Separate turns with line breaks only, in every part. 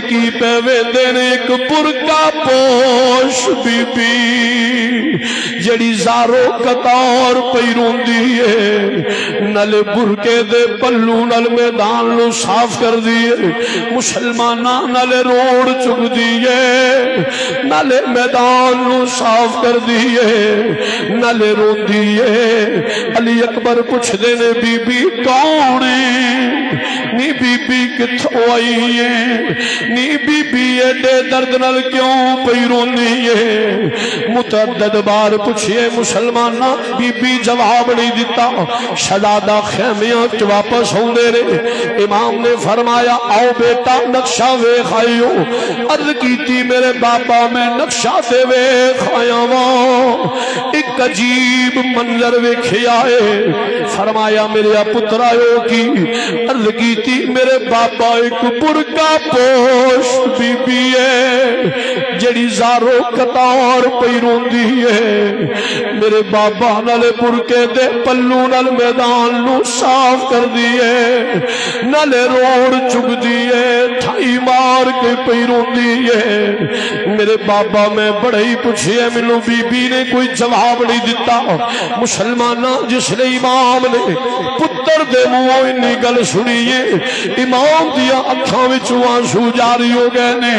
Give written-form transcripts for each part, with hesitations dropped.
کی پیوے دین ایک برقع پوش بی بی جڑی زارو قطار پئی روندی ہے نل برقے دے پلو نل میدان نو صاف کر دیے مسلمانہ نل روڑ چک دیے نل میدان نو صاف کر دیے نل رو دیے علی اکبر پوچھ دینے بی بی کونے نی بی بی کتھوں آئی ہے نی بی بی ایڈے درد نل کیوں پئی رونی ہے متعدد بار پوچھئے مسلمانہ بی بی جواب نہیں دیتا شہزادہ خیمیاں واپس ہوں دے رہے امام نے فرمایا آؤ بیٹا نقشہ وے خائیو عرض کی تھی میرے باپا میں نقشہ دے وے خایا وہاں ایک عجیب منظر وے کھیائے فرمایا میرے پترائیوں کی عرض کی تھی میرے باپا ایک برقع پوش بی بی ہے جڑی زارو قطار پئی روندی ہے میرے بابا نل برقے دے پلو نل میدان نو صاف کر دیے نل روڑ چک دیے ٹھائی مار کے پئی روندی ہے میرے بابا میں بڑے ہی پوچھئے منو بی بی نے کوئی جواب نہیں دیتا مسلمانہ جس نے امام نے پتر دے منہوں انی گل سنیے امام دیا اکھاں وچوں آنسو جاری ہو گئے نے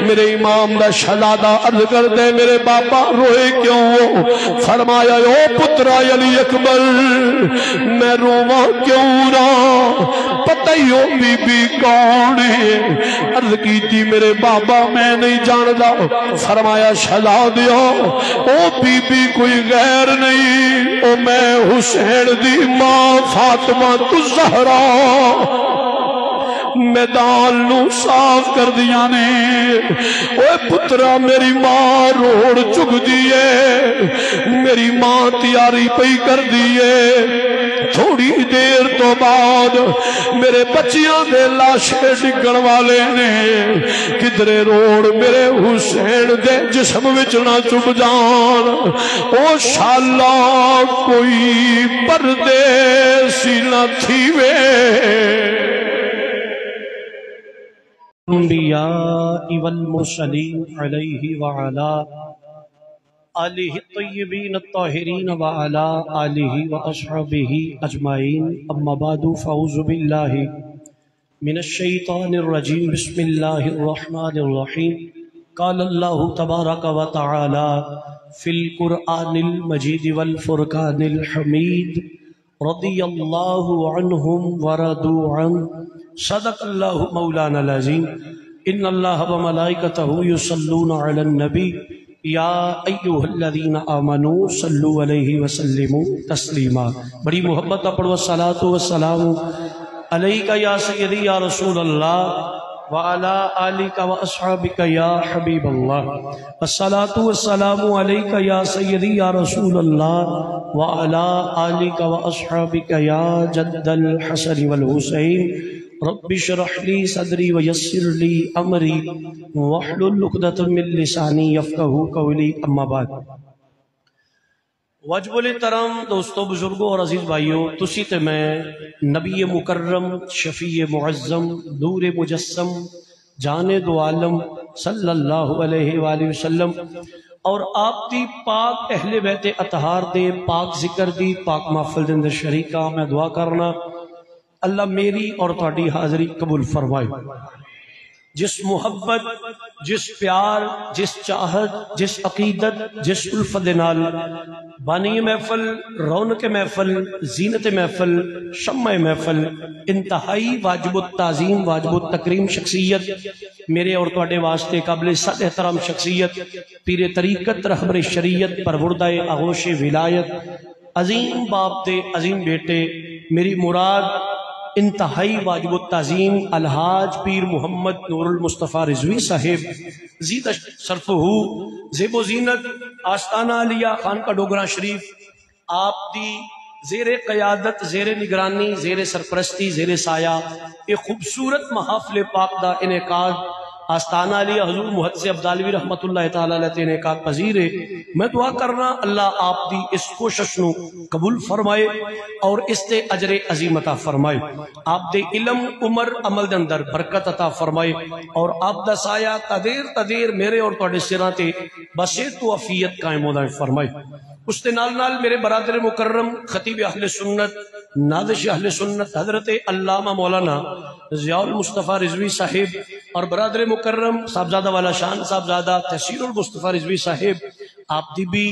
میرے امام دا شہزادہ عرض کر دے میرے باپا روئے کیوں ہو فرمایا او پترا علی اکبر میں رواں کیوں رہا پتہ ہی ہو بی بی کون ہے عرض کی تھی میرے بابا میں نہیں جاندا فرمایا شہزادیو او بی بی کوئی غیر نہیں او میں حسین دی ماں فاطمہ الزہرا میدان نو صاف کر دیا نے اوے پترا میری ماں روڑ چک دیئے میری ماں تیاری پئی کر دیئے تھوڑی دیر تو بعد میرے بچیاں دے لاشے ڈگن والے نے کدرے روڑ میرے حسین دے جسم وچ نہ چپ جان او شالا کوئی پردیسی نہ تھی وے
الانبیاء والمرسلین علیہ وعلا آلہ الطیبین الطاہرین وعلا آلہ واصحابہ اجمعین اما بعد فاعوذ باللہ من الشیطان الرجیم بسم اللہ الرحمن الرحیم قال اللہ تبارک وتعالی فی القرآن المجید والفرقان الحمید رضی اللہ عنہم ورضوا عنہ صدق اللہ مولانا العظیم ان اللہ وملائکتہ یصلون علی النبی یا ایوہ الذین آمنوا صلو علیہ وسلموا تسلیما بڑی محبت پڑھو الصلاۃ والسلام علیکہ یا سیدی یا رسول اللہ وعلا آلکہ واصحابکہ یا حبیب اللہ الصلاۃ والسلام علیکہ یا سیدی یا رسول اللہ وعلا آلکہ واصحابکہ یا جد الحسن والحسین رب اشرح لی صدری ویسر لی امری واحلل عقدۃ من لسانی یفقہوا قولی اما بعد واجب الحترام دوستو بزرگوں اور عزیز بھائیوں تسی تے میں نبی مکرم شفیع معظم نور مجسم جان دو عالم صلی اللہ علیہ وآلہ وسلم اور آپ دی پاک اہل بیت اطہار دے پاک ذکر دی پاک محفل دے اندر شریکہ میں دعا کرنا اللہ میری اور تہاڈی حاضری قبول فرمائے جس محبت جس پیار جس چاہت جس عقیدت جس الفت نال بانی محفل رونق محفل زینت محفل شمع محفل انتہائی واجب التعظیم واجب التکریم شخصیت میرے اور تہاڈے واسطے قابل صد احترام شخصیت پیر طریقت رہبر شریعت پروردہ آغوش ولایت عظیم باپ دے عظیم بیٹے میری مراد انتہائی واجب التعظیم الحاج پیر محمد نور المصطفیٰ رضوی صاحب زید شرفہ زیب و زینت آستانہ علیہ خان کا ڈوگرہ شریف آپ دی زیر قیادت زیر نگرانی زیر سرپرستی زیر سایہ ایک خوبصورت محافل پاک دا انعقاد آستانہ علی حضور محدث ابدالوی رحمت اللہ تعالی علیہ نے کہا پذیر ہے میں دعا کرنا اللہ آپ دی اس کوشش نو قبول فرمائے اور اس تے اجر عظیم عطا فرمائے، آپ دے علم عمر عمل دے اندر برکت عطا فرمائے اور آپ دا سایہ تدیر میرے اور تواڈے سراں تے بصیرت و عافیت قائم ہونا فرمائے۔ اس دے نال نال میرے برادر مکرم خطیب اہل سنت نازش اہل سنت حضرت علامہ مولانا ضیاء المصطفیٰ رضوی صاحب اور برادر مکرم صاحبزادہ والا شان صاحبزادہ تحصیل المصطفیٰ رضوی صاحب آپ دی بھی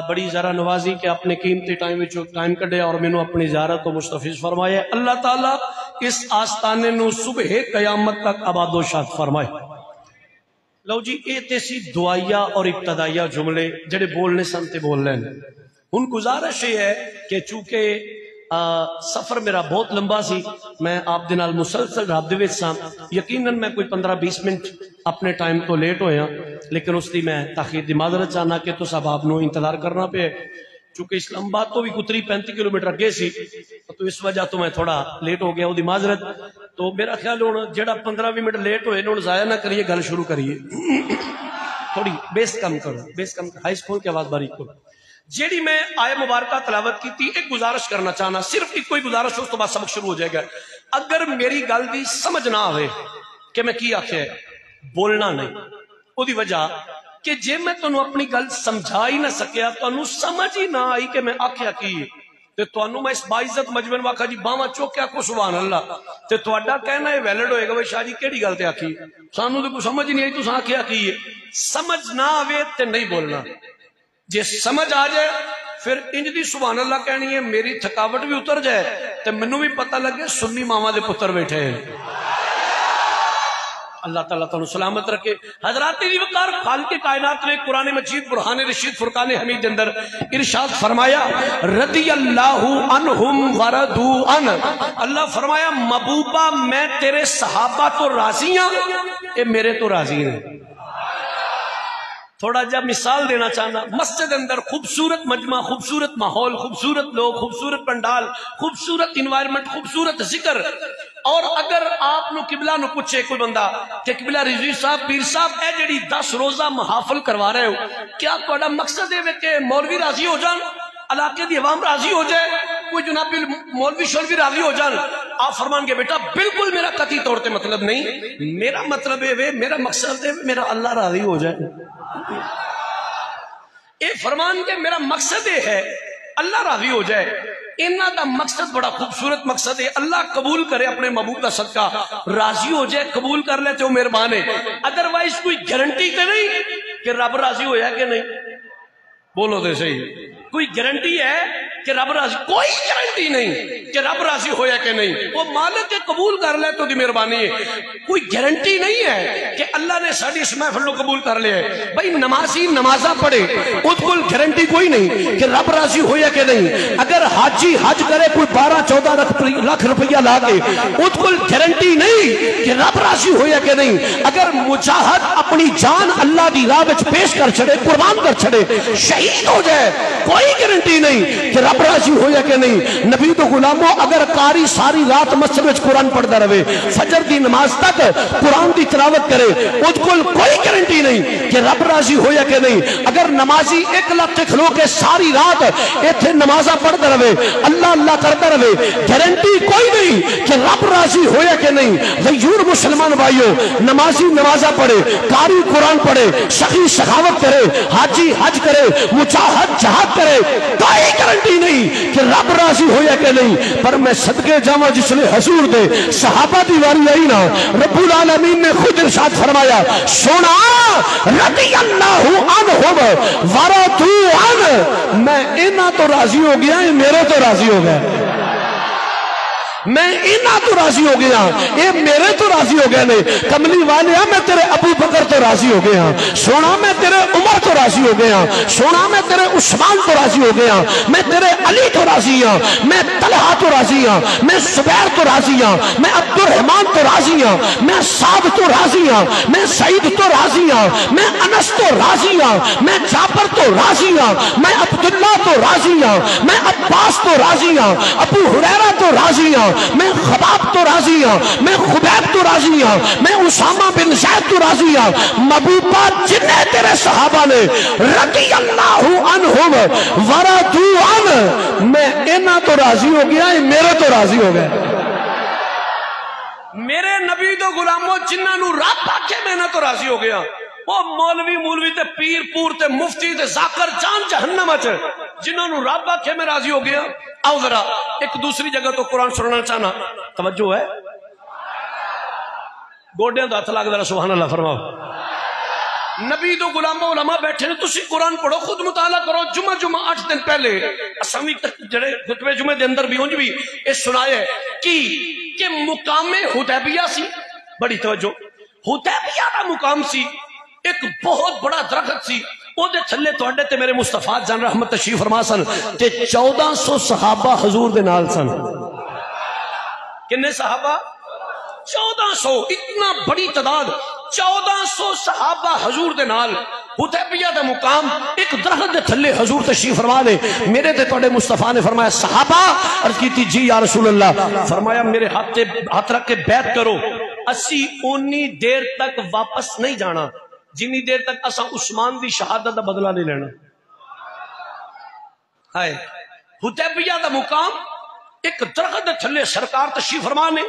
بڑی ذرا نوازی کہ اپنے قیمتی ٹائم کڈے اور مینوں اپنی زیارت کو مستفیض فرمائے۔ اللہ تعالیٰ اس آستانے نو صبح قیامت تک آباد و شاد فرمائے۔ لو جی اے تیسی دعائیہ اور ابتدائیہ جملے جڑے بولنے سنتے بول لیں ان گزارش یہ ہے کہ چونکہ سفر میرا بہت لمبا سی میں آپ دے نال مسلسل رابطے وچ ساں، یقیناً میں کوئی 15-20 منٹ اپنے ٹائم تو لیٹ ہویا لیکن اس دی میں تاخیر دی معذرت چاہنا کہ تو سب آپ نو انتظار کرنا پہ چونکہ اسلام آباد تو بھی کتری 35 کلومیٹر اگے سی تو اس وجہ تو میں تھوڑا لیٹ ہو گیا، وہ دی معذرت۔ تو میرا خیال ہونا جڑا 15-20 منٹ لیٹ ہوئے انہوں ضائع نہ کریے، گل شروع کریے، تھوڑی بیس کم کرو، بیس کم ہائی سکول کی آواز باریک کرو۔ جیڑی میں آئے مبارکہ تلاوت کی تھی ایک گزارش کرنا چاہنا، صرف ایک کوئی گزارش اس تو بعد سبق شروع ہو جائے گا۔ اگر میری گل دی سمجھ نہ آئے کہ میں کی آکھے بولنا نہیں، وہ دی وجہ کہ جے میں تنہوں اپنی گل سمجھا ہی نہ سکیا تنہوں سمجھ ہی نہ آئی کہ میں آکھیا کی تے تنہوں میں اس باعزت مجمع واقعہ جی باواں چوکیا کو سبحان اللہ تے تہاڈا کہنا ہے ویلڈ ہوئے گا بھائی شاہ جی کیڑی گل تے آکھی سانوں تے کوئی سمجھ نہیں آئی تو آکھیا کی سمجھ نہ آوے تے نہیں بولنا، جے سمجھ آ جائے پھر انج دی سبحان اللہ کہنی ہے میری تھکاوٹ بھی اتر جائے تے منوں بھی پتہ لگے سنی ماما دے پتر بیٹھے ہیں۔ اللہ تعالیٰ تعالیٰ سلامت رکھے۔ حضرات دی وقار خالق کائنات نے قرآن مجید برہان رشید فرقان حمید اندر ارشاد فرمایا رضی اللہ عنہم وردو ان، اللہ فرمایا محبوبہ میں تیرے صحابہ تو راضی ہاں اے میرے تو راضی ہیں۔ تھوڑا جب مثال دینا چاہنا، مسجد اندر خوبصورت مجمع، خوبصورت ماحول، خوبصورت لوگ، خوبصورت پنڈال، خوبصورت انوائرمنٹ، خوبصورت ذکر، اور اگر آپ نو قبلہ نو پوچھے کوئی بندہ کہ قبلہ رضوی صاحب پیر صاحب اے جڑی 10 روزہ محافل کروا رہے ہو کیا تہاڈا مقصد ہے کہ مولوی راضی ہو جان، علاقے دی عوام راضی ہو جائے، کوئی جناب مولوی شولوی راضی ہو جان؟ آپ فرمان گے بیٹا بالکل میرا قطعی طور تے مطلب نہیں، میرا مطلب ہے میرا مقصد ہے میرا اللہ راضی ہو جائے۔ اے فرمان کے میرا مقصد یہ ہے اللہ راضی ہو جائے، انہاں دا مقصد بڑا خوبصورت مقصد ہے، اللہ قبول کرے اپنے محبوب کا صدقہ، راضی ہو جائے قبول کر لے تو مہربان ہے۔ ادروائز کوئی گارنٹی تے نہیں کہ رب راضی ہویا کہ نہیں، بولو دے صحیح، کوئی گارنٹی ہے کہ رب راضی؟ کوئی گارنٹی نہیں کہ رب راضی ہویا کہ نہیں، وہ مالک کے قبول کر لے تو دی مہربانی ہے۔ کوئی گارنٹی نہیں ہے کہ اللہ نے ساڑی اس محفل کو قبول کر لیا ہے، بھائی نمازی نمازہ پڑھے اس کو گارنٹی کوئی نہیں کہ رب راضی ہویا کہ نہیں۔ اگر حاجی حج کرے کوئی 12-14 لاکھ روپیہ لا کے اس کو گارنٹی نہیں کہ رب راضی ہویا کہ نہیں۔ اگر مجاہد اپنی جان اللہ دی راہ وچ پیش کر چھڑے، قربان کر چھڑے، شہید ہو جائے، کوئی گارنٹی نہیں کہ رب راضی ہویا کہ نہیں۔ نبی تو غلاموں اگر قاری ساری رات مسجد وچ قرآن پڑھتا رہے، فجر دی نماز تک قرآن دی تلاوت کرے، اس کو کوئی گارنٹی نہیں کہ رب راضی ہویا کہ نہیں۔ اگر نمازی 1 لفظ کھلو کے ساری رات ایتھے نمازہ پڑھتا رہے، اللہ اللہ کرتا رہے، گارنٹی کوئی نہیں کہ رب راضی ہویا کہ نہیں۔ غیور مسلمان بھائیو، نمازی نمازہ پڑھے، قاری قرآن پڑھے، سخی سخاوت کرے، حاجی حج کرے، مجاہد جہاد کرے، کوئی گارنٹی نہیں کہ رب راضی ہویا کہ نہیں۔ پر میں صدقے جاواں جس نے حضور دے صحابہ دی واری آئی نا، رب العالمین نے خود ارشاد فرمایا سونا رضی اللہ عنہم ورضوا عنہ، میں انہاں تو راضی ہو گیا میرے تو راضی ہو گیا، میں انہاں تو راضی ہو گیا اے میرے تو راضی ہو گئے نے۔ کملی والے میں تیرے ابو بکر تو راضی ہو گیا، سونا میں تیرے عمر تو راضی ہو گیا، سونا میں تیرے عثمان تو راضی ہو گیا، میں تیرے علی تو راضی ہاں، میں طلحہ تو راضی ہاں، میں زبیر تو راضی ہاں، میں عبد الرحمن تو راضی ہاں، میں سعد تو راضی ہاں، میں سعید تو راضی ہاں، میں انس تو راضی ہاں، میں جعفر تو راضی ہاں، میں عبداللہ تو راضی ہاں، میں عباس تو راضی ہاں، ابو ہریرہ تو راضی ہاں، میں خباب تو راضی ہوں، میں خبیب تو راضی ہوں، میں اسامہ بن زید تو
راضی ہاں محبوبہ جنہیں تیرے صحابہ نے رضی اللہ عنہم ورضوا عنہ میں انہاں تو راضی ہو گیا میرے تو راضی ہو گئے
میرے نبی تو غلاموں جنہاں نو رب آکھے میں نہ تو راضی ہو گیا وہ مولوی تے پیر پور تے مفتی تے ذاکر جان جہنم اچ جنہاں نو رب آکھے میں راضی ہو گیا آؤ ذرا ایک دوسری جگہ تو قرآن سننا چاہنا توجہ ہے گوڈیاں دا ہتھ لگ ذرا سبحان اللہ فرماؤ نبی تو غلاموں علماء بیٹھے نے تسی قرآن پڑھو خود مطالعہ کرو جمعہ 8 دن پہلے اسامی جڑے خطبے جمعے دے اندر بھی ہونج بھی اس سنائے کہ مقام حدیبیہ سی بڑی توجہ حدیبیہ دا مقام سی ایک بہت بڑا درخت سی او دے تھلے تواڈے تے میرے مصطفیٰ جان رحمت تشریف فرما سن تے 1400 صحابہ حضور دے نال سن کنے صحابہ 1400 اتنا بڑی تعداد 1400 صحابہ حضور دے نال حدیبیہ دا مقام ایک درخت دے تھلے حضور تشریف فرما لے میرے تے تواڈے مصطفیٰ نے فرمایا صحابہ عرض کی تھی جی یا رسول اللہ فرمایا میرے ہاتھ رکھ کے بیعت کرو اسی اونی دیر تک واپس نہیں جانا جنی دیر تک اسا عثمان دی شہادت دا بدلہ نہیں لینا ہائے حدیبیہ دا مقام ایک درخت دے تھلے سرکار تشریف فرما نے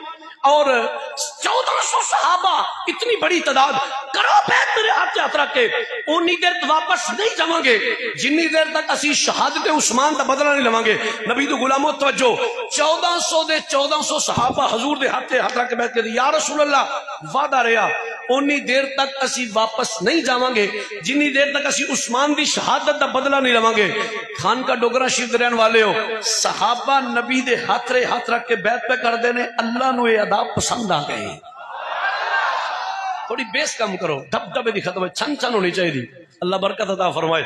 اور 1400 صحابہ اتنی بڑی تعداد کرو بیعت میرے ہاتھ رکھ کے اونی دیر واپس نہیں جاؤں گے جنی دیر تک اسی شہادت عثمان دا بدلہ نہیں لواں گے نبی تو غلاموں توجہ 1400 صحابہ حضور دے ہاتھ رکھ کے بیعت کر یا رسول اللہ وعدہ رہا اونی دیر تک اسی واپس نہیں جاواں گے جنی دیر تک اسی عثمان دی شہادت دا بدلہ نہیں لواں گے خان کا ڈوگرا شریف دے رہن والے ہو صحابہ نبی دے ہاتھ رکھ کے بیعت پہ کر دینے اللہ نو یہ ادا پسند آ گئے تھوڑی بیس کم کرو دب دبے دی ختم ہے چھن ہونی چاہیے اللہ برکت عطا فرمائے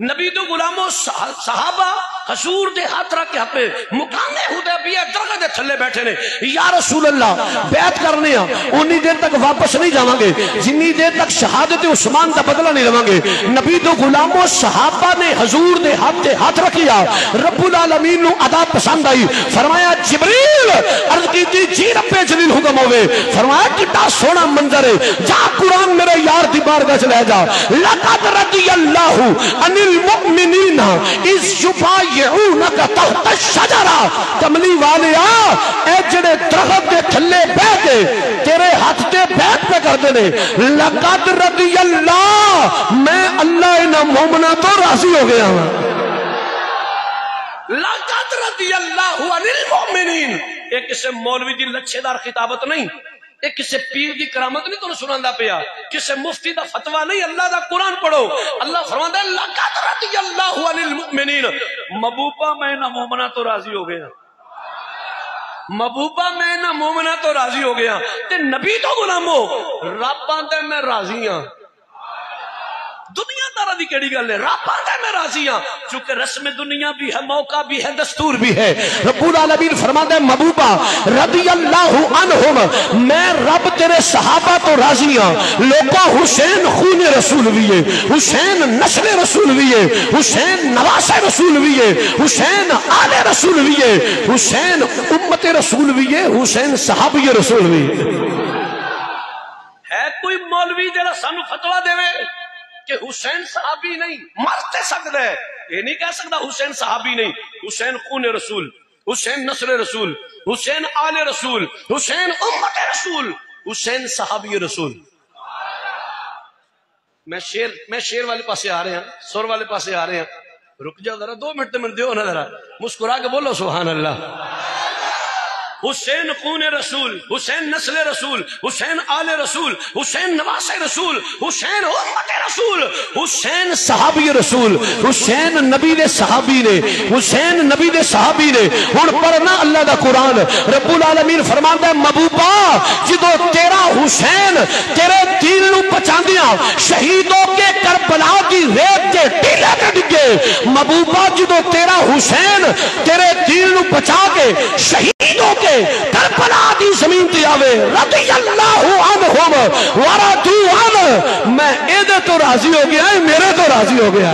نبی تو غلاموں صحابہ حضور دے ہاتھ رکھ کے ہپے مقام حدیبیہ درگاہ دے تھلے بیٹھے نے یا رسول اللہ بیعت کرنے ہیں انی دیر تک واپس نہیں جاواں گے جنی دیر تک شہادت عثمان دا بدلہ نہیں لواں گے نبی تو غلاموں صحابہ نے حضور دے ہاتھ رکھ لیا رب العالمین نو ادا پسند آئی فرمایا جبریل عرض کی تھی جی رب جلیل حکم ہوئے فرمایا کتنا سونا منظر ہے جا قرآن میرے یار دی بارگاہ چلے جا لقد رضی اللہ عن المؤمنین اذ یبایعونک تحت الشجرہ کملی والیا اے جڑے درخت دے تھلے بیٹھ کے تیرے ہاتھ تے بیعت پہ کر دینے لقد رضی اللہ میں اللہ انہاں مومنہ تو راضی ہو گیا ہوں لقد رضی اللہ عن المؤمنین ایک کسے مولوی دی لچھے دار خطابت نہیں ایک کسے پیر دی کرامت نہیں تو سناندہ پیا کسے مفتی دا فتوہ نہیں اللہ دا قرآن پڑھو اللہ فرماتا ہے لقد رضی اللہ عن المؤمنین محبوبہ میں نہ مومنہ تو راضی ہو گیا محبوبہ میں نہ مومنہ تو راضی ہو گیا تے نبی تو غلامو رب آندے میں راضی ہاں دنیا دارہ دی کیڑی گل ہے رب آندے میں راضی ہاں چونکہ رسم دنیا بھی ہے موقع بھی ہے دستور بھی ہے
رب العالمین فرماتا ہے محبوبہ رضی اللہ عنہم میں رب تیرے صحابہ تو راضی ہاں لوگوں حسین خون رسول بھی ہے حسین نسل رسول بھی ہے حسین نواس رسول بھی ہے حسین آل رسول بھی ہے حسین امت رسول بھی ہے حسین صحابی رسول بھی
ہے کوئی مولوی جڑا سانو فتوہ دے کہ حسین صحابی نہیں مرتے سکتا ہے یہ نہیں کہہ سکتا حسین صحابی نہیں حسین خون رسول حسین نصر رسول حسین آل رسول حسین امت رسول حسین صحابی رسول میں شیر والے پاسے آ رہے ہیں سور والے پاسے آ رہے ہیں رک جاؤ ذرا 2 منٹ میں دیو نا ذرا مسکرا کے بولو سبحان اللہ حسین خون رسول حسین نسل رسول حسین آل رسول حسین نواس رسول حسین امت رسول
حسین صحابی رسول حسین نبی دے صحابی نے حسین نبی دے صحابی نے ہن پڑھنا اللہ دا قرآن رب العالمین فرماندا ہے محبوبہ جدو تیرا حسین تیرے دین نو پہچاندیاں شہیدوں کے کربلا کی ریت کے ٹیلے تے ڈگے محبوبہ جدو تیرا حسین تیرے دین نو بچا کے شہیدوں کے کربلا دی زمین تے آوے رضی اللہ عنہم ورضوا عنہ میں ایدے تو راضی ہو گیا ہے میرے تو راضی ہو گیا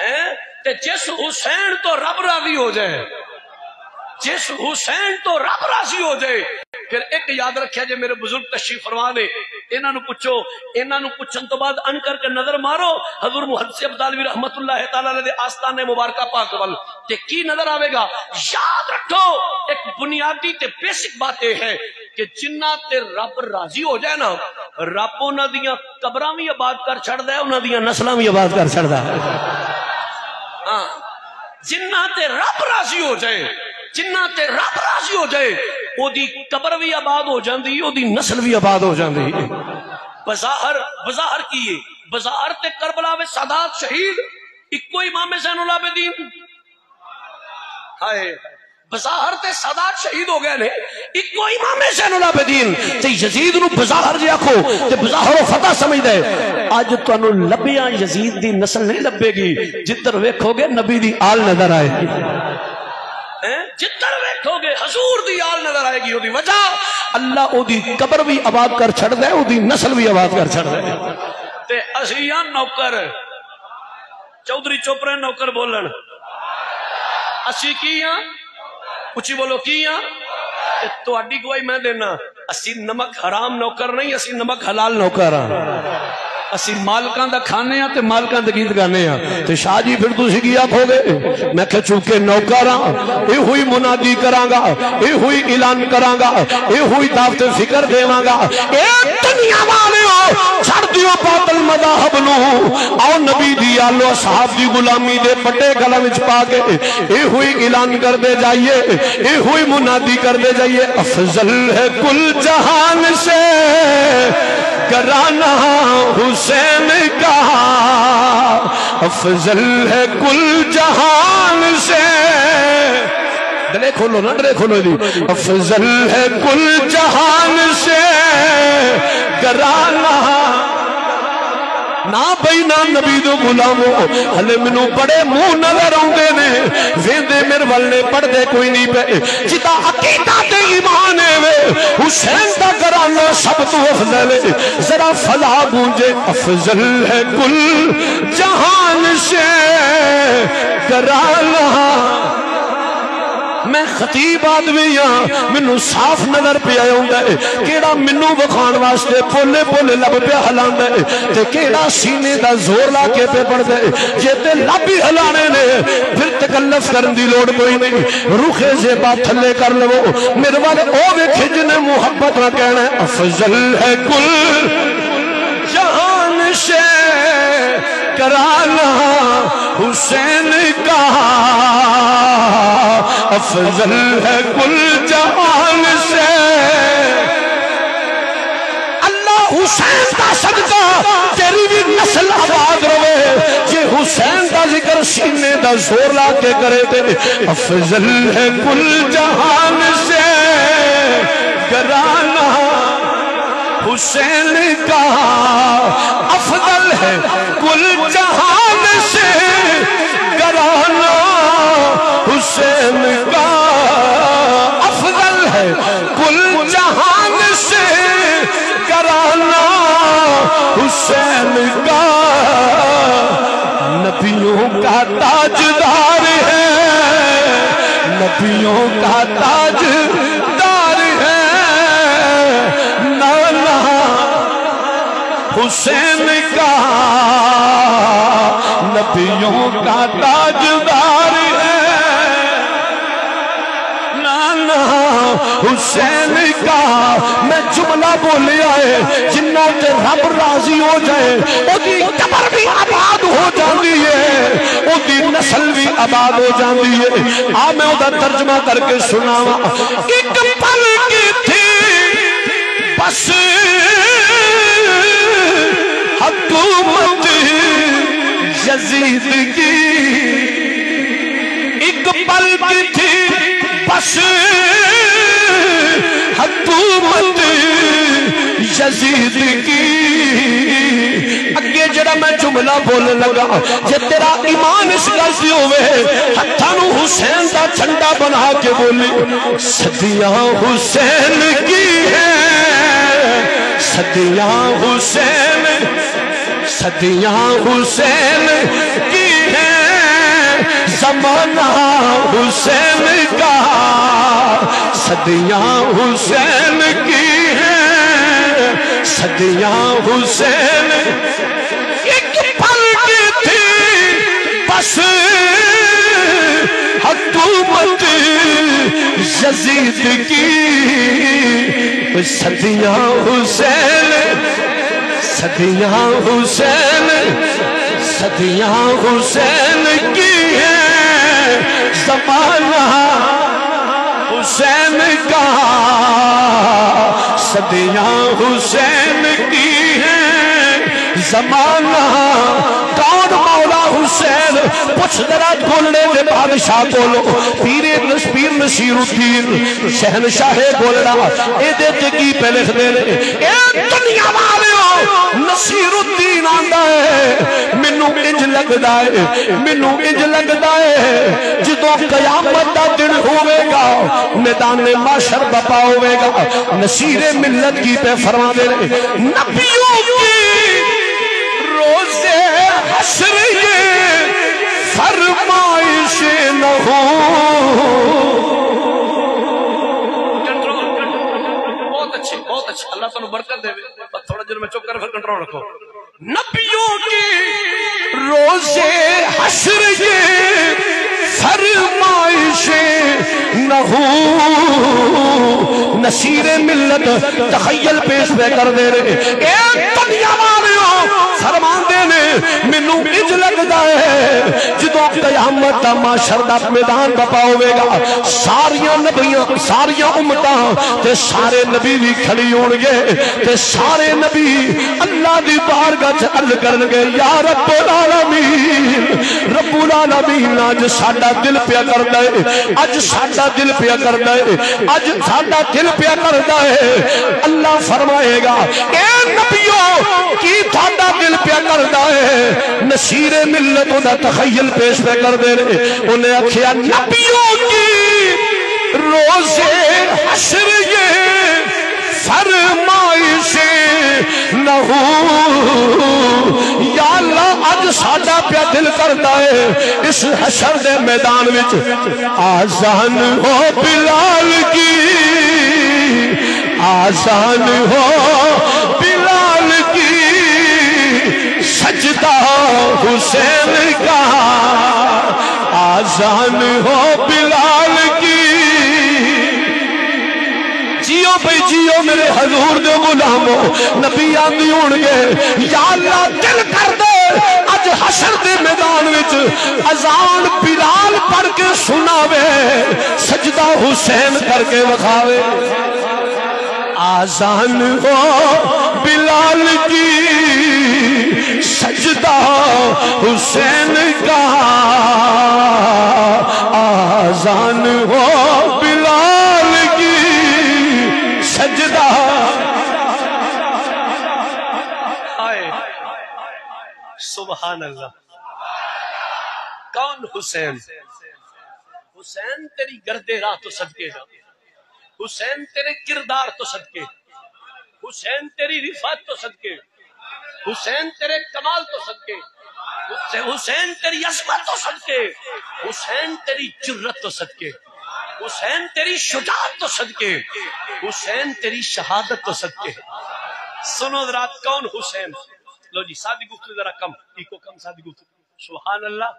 ہے
تے جس حسین تو رب راضی ہو جائے جس حسین تو رب راضی ہو جائے پھر ایک یاد رکھیا جے میرے بزرگ تشریف فرما دے انہاں نو پوچھو، انہاں نو پوچھن تو بعد ان کر کے نظر مارو حضور محدث عبدالوی رحمت اللہ تعالی علیہ دے آستانے مبارکہ پاک ول تے کی نظر آوے گا؟ یاد رکھو ایک بنیادی تے بیسک بات یہ ہے کہ جنہ تے رب راضی ہو جائے نا، رب انہاں دیاں قبراں وی آباد کر چھڑدا ہے، انہاں دیاں نسلاں وی آباد کر چھڑدا ہے۔ ہاں جنہ تے رب راضی ہو جائے، جنہ تے رب راضی ہو جائے، او دی قبر بھی آباد ہو جاندی، او دی نسل بھی آباد ہو جاندی۔ بظاہر کیے بظاہر تے کربلا وچ سادات شہید اکو امام زین العابدین، ہائے بظاہر تے سادات شہید ہو گئے نے، اکو امام زین العابدین تے یزید نو بظاہر جے آکھو تے بظاہر و فتح سمجھ دے۔ اج تانوں لبیاں یزید دی نسل نہیں لبے گی، جدھر ویکھو گے نبی دی آل نظر آئے گی، جدھر ویکھو گے حضور دی آل نظر آئے گی۔ او دی وجہ اللہ او دی قبر بھی آباد کر چھڑ دے، او دی نسل بھی آباد کر چھڑ دے۔ تے اسیاں نوکر چودھری چوپڑے نوکر بولن، اسی کی ہاں؟ اچھی بولو کی ہاں؟ تو اڈی گواہی میں دینا، اسی نمک حرام نوکر نہیں، اسی نمک حلال نوکر ہاں۔ اسی مالکان دا کھانے ہیں تے مالکان دا گیت گانے ہیں۔ تے شاہ جی پھر تسی کی آکھو گے؟ میں کہ چونکہ نوکراں اے ہوئی منادی کرانگا، اے ہوئی اعلان کرانگا، اے ہوئی دعوت فکر دیوانگا، اے دنیا والے ہو چھڑ دیو باطل مذاہب نو، آؤ نبی دی آلو صحاب دی غلامی دے پٹے گلہ وچ پا کے اے ہوئی اعلان کر دے جائیے، اے ہوئی منادی کر دے جائیے، افضل ہے کل جہان سے کرانا حسین کا، افضل ہے کل جہان سے، ڈرے کھولو نا، ڈرے کھولو دی، افضل ہے کل جہان سے کرانا نا بھئی نا نبی دو غلامو، ہلے منو بڑے منہ نظر آؤندے نے، ویندے میرے والنے پڑھ دے کوئی نہیں پہ، جتا عقیدہ دے ایمان وے حسین دا گرانا سب تو افضل ہے، ذرا فلا گونجے افضل ہے کل جہان سے گرانا۔ میں خطیب آدمی ہاں، منو صاف نظر پہ آیا ہوں ہے کیڑا منو بخان واسطے پولے پولے لب پہ ہلان دے تے کیڑا سینے دا زور لا کے پہ پڑھ دے، جے تے لب ہی ہلانے نے پھر تکلف کرن دی لوڑ کوئی نہیں، روخے زیبا تھلے کر لو میرے والے او ویکھے جنہیں محبت نہ کہنا ہے، افضل ہے کل جہان سے کرانا حسین کا، افضل ہے کل جہان سے۔ اللہ حسین کا صدقہ تیری بھی نسل آباد روے، یہ حسین کا ذکر سینے دا زور لا کے کرے دے، افضل ہے کل جہان سے گرانا حسین کا، افضل ہے کل جہان سے گرانا حسین کا، افضل ہے کل جہان سے گرانا حسین کا، نبیوں کا تاجدار ہے، نبیوں کا تاجدار ہے، نانا حسین کا، نبیوں کا تاجدار ہے، نانا حسین کا۔ میں جملہ بولیا ہے جنہ تے رب راضی ہو جائے او دی قبر بھی آباد ہو جاندی ہے، او دی نسل بھی آباد ہو جاندی ہے۔ آ میں او دا ترجمہ کر کے سناواں، ایک پل کی تھی بس حکومت یزید کی، ایک پل کی تھی بس حکومت یزید کی۔ اگے جڑا میں جملہ بولنے لگا، جے تیرا ایمان اس گل سے ہوئے ہتھاں نو حسین دا جھنڈا بنا کے بولی، صدیاں حسین کی ہیں، صدیاں حسین، صدیاں حسین کی ہیں، زمانہ حسین کا، صدیاں حسین کی ہیں،
صدیاں حسین ایک پل کی تھی بس حکومت یزید کی صدیاں حسین صدیاں حسین صدیاں حسین کی ہے زمانہ حسین کا صدیاں حسین کی ہے زمانہ کون مولا حسین پوچھ ذرا بولنے دے بادشاہ بولو پیر نصیر الدین شہنشاہ بولنا اے دے کی پہ لکھ دے اے دنیا والیو نصیر الدین آندا ہے مینوں انج لگدا ہے جدوں قیامت دا دن ہوے گا میدان محشر بپا ہوے گا نصیر ملت کی پہ فرما دے نبیوں کی روزے حشر یہ فرمائش نہ ہو
بہت اچھے اللہ تعالیٰ برکت دے بس تھوڑا دیر میں چپ کر پھر کنٹرول رکھو نبیوں کی
روزے حشر یہ فرمائش نہ ہو نصیر ملت تخیل پیش پہ کر دے رہے اے دنیا والیوں فرمان دے نے مینوں انج لگدا ہے جدوں قیامت دا محشر دا میدان بپا ہوے گا ساریاں نبیاں ساریاں امتاں تے سارے نبی بھی کھڑی ہون گے تے سارے نبی اللہ دی بارگاہ وچ عرض کرن گے یا رب العالمین اج ساڈا دل پیا کردا ہے اج ساڈا دل پیا کردا ہے اج ساڈا دل پیا کردا ہے اللہ فرمائے گا اے نبیوں کی تھاڈا دل پیا کردا ہے نصیر ملت دا تخیل پیش پہ کر دے رہے انہیں آکھیا نبیوں کی روزے حشر یہ فرمائش نہ ہو یا اللہ اج ساڈا پیا دل کردا ہے اس حشر دے میدان وچ آذان ہو بلال کی آذان ہو بلال کی سجدہ حسین کا آذان ہو بلال کی جیو بھئی جیو میرے حضور دے غلاموں نبی آندی ہونگے یا اللہ دل کر دے اج حشر دے میدان وچ اذان بلال پڑھ کے سناوے سجدہ حسین کر کے وکھاوے آذان ہو بلال کی سجدہ حسین کا آذان ہو بلال کی سجدہ
سبحان اللہ کون حسین حسین تیری گردے راہ تو صدقے جا حسین تیرے کردار تو صدقے حسین تیری رفعت تو صدقے حسین تیرے کمال تو صدقے حسین تیری عظمت تو صدقے حسین تیری جرت تو صدقے حسین تیری شجاعت تو صدقے حسین تیری شہادت تو صدقے سنو ذرا کون حسین لو جی سادی گفتگو ذرا کم ایکو کم سادی گفتگو سبحان اللہ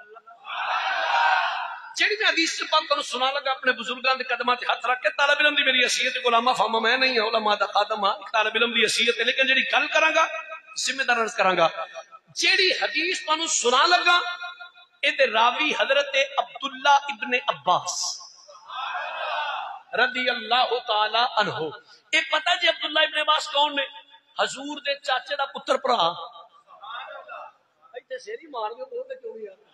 جیڑی میں حدیث سے پاک کروں سنا لگا اپنے بزرگان دے قدمات ہاتھ رکھ کے طالب علم دی میری حیثیت علماء فاہمہ میں نہیں ہے علماء دا خادم ہاں طالب علم دی حیثیت ہے لیکن جیڑی گل کراں گا ذمہ دار عرض کراں گا جیڑی حدیث پانوں سنا لگا اے دے راوی حضرت عبداللہ ابن عباس رضی اللہ تعالی عنہ اے پتہ جی عبداللہ ابن عباس کون نے حضور دے چاچے دا پتر پرا ایتھے سیری مار دے بولتے کیوں نہیں یار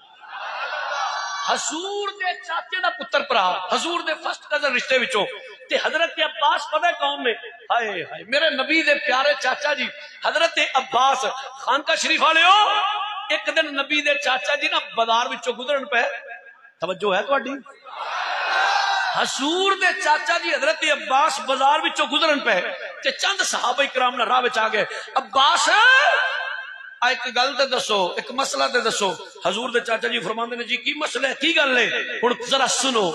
حضور دے چاچے دا پتر پرا حضور دے فرسٹ کزن رشتے وچوں تے حضرت عباس پتہ کون نے ہائے ہائے میرے نبی دے پیارے چاچا جی حضرت عباس خانقاہ شریف والے ہو ایک دن نبی دے چاچا جی نا بازار وچوں گزرن پہ توجہ ہے تہاڈی حضور دے چاچا جی حضرت عباس بازار وچوں گزرن پہ تے چند صحابہ کرام نہ راہ وچ آ گئے عباس ایک گل تے دسو ایک مسئلہ تے دسو حضور دے چاچا جی فرماندے نے جی کی مسئلہ ہے کی گل ہے ہن ذرا سنو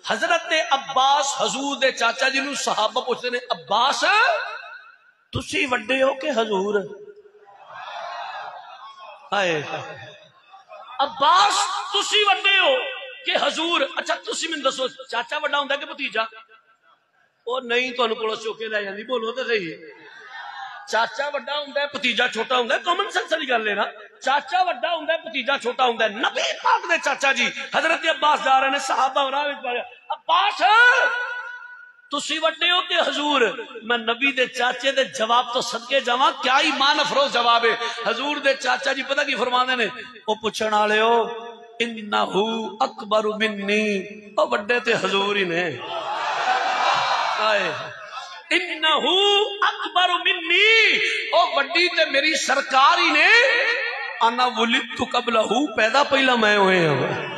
حضرت عباس حضور دے چاچا جی نو صحابہ پوچھتے نے عباس تسی وڈے ہو کہ حضور؟ آئے عباس تسی وڈے ہو کہ حضور؟ اچھا تسی میں دسو چاچا وڈا ہوندا کہ بھتیجا؟ او نہیں تانوں کولوں چوکے لے جاندی، بولو تے صحیح۔ چاچا وڈا ہوندا ہے بھتیجا چھوٹا ہوندا ہے، کامن سینس والی گل ہے نا۔ چاچا وڈا ہوندا ہے بھتیجا چھوٹا ہوندا ہے۔ نبی پاک دے چاچا جی حضرت عباس جا رہے ہیں، صحابہ راہ وچ پڑھیا عباس تسی وڈے ہو کہ حضور؟ میں نبی دے چاچے دے جواب تو صدقے جاواں، کیا ایمان افروز جواب ہے۔ حضور دے چاچا جی پتہ کی فرماندے نے؟ او پوچھن والے ہو انہو اکبر منی، او بڑے تے حضور ہی نے۔ انہو اکبر منی، او بڑی تے میری سرکار ہی نے۔ انا ولدت قبلہ، پیدا پہلا میں ہوئے ہیں۔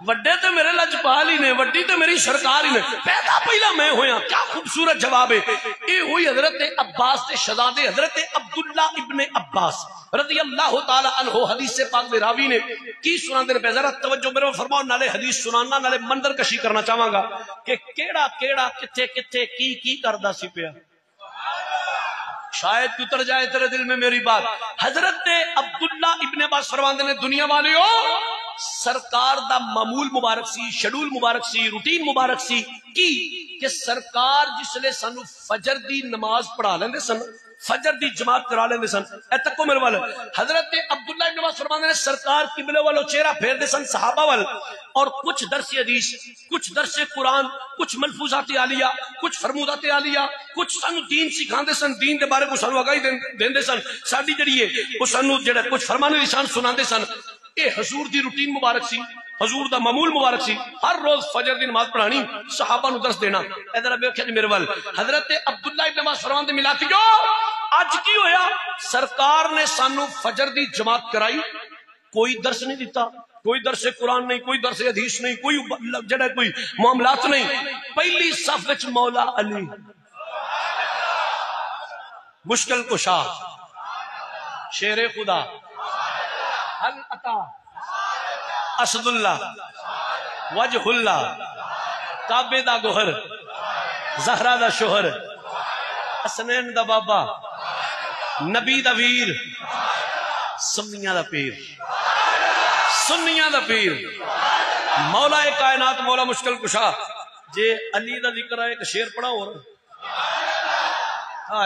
وڈے تے میرے لجپال ہی نے، وڈی تے میری سرکار ہی نے، پیدا پہلا میں ہویا۔ کیا خوبصورت جواب ہے۔ یہ ہوئی حضرت عباس تے شہزادے حضرت عبداللہ ابن عباس رضی اللہ تعالی عنہ۔ حدیث سے پاک دے راوی نے کی سناندے نے، ذرا توجہ میرے فرماؤ، نالے حدیث سنانا نالے منظر کشی کرنا چاہواں گا کہ کیڑا کیڑا کتھے کتھے کی کردا سی پیا، شاید اتر جائے تیرے دل میں میری بات۔ حضرت عبداللہ ابن عباس فرماندے نے دنیا والیو سرکار دا معمول مبارک سی، شیڈول مبارک سی، روٹین مبارک سی کی کہ سرکار جس لئے سانو فجر دی نماز پڑھا لیندے سن، فجر دی جماعت کرا لیندے سن۔ اے تکو میرے والے حضرت عبداللہ ابن عباس فرماندے نے سرکار قبلے والو چہرہ پھیر دے سن صحابہ وال، اور کچھ درس حدیث، کچھ درس قرآن، کچھ ملفوظات عالیہ، کچھ فرمودات عالیہ، کچھ سانو دین سکھاندے سن، دین دے بارے کو سانو آگاہی دیندے سن، ساڈی جڑی ہے وہ سانو جڑا کچھ فرمان نشان سناندے سن۔ اے حضور دی روٹین مبارک سی، حضور دا معمول مبارک سی، ہر روز فجر دی نماز پڑھانی، صحابہ نو درس دینا۔ ادھر اب ویکھیا جی میرے ول حضرت عبداللہ ابن عباس فرماندے ملاتیو اج کی ہویا؟ سرکار نے سانو فجر دی جماعت کرائی، کوئی درس نہیں دیتا، کوئی درس قرآن نہیں، کوئی درس حدیث نہیں، کوئی جڑا کوئی معاملات نہیں۔ پہلی صف وچ مولا علی مشکل کشا، شیر خدا، حل عطا، اسد اللہ، وجہ اللہ، کعبے دا گوہر، زہرا دا شوہر، حسنین دا بابا، نبی دا ویر، سنیاں دا پیر، سنیاں دا پیر، مولا کائنات، مولا مشکل کشا۔ جے علی دا ذکر ہے ایک شیر پڑھا ہو رہا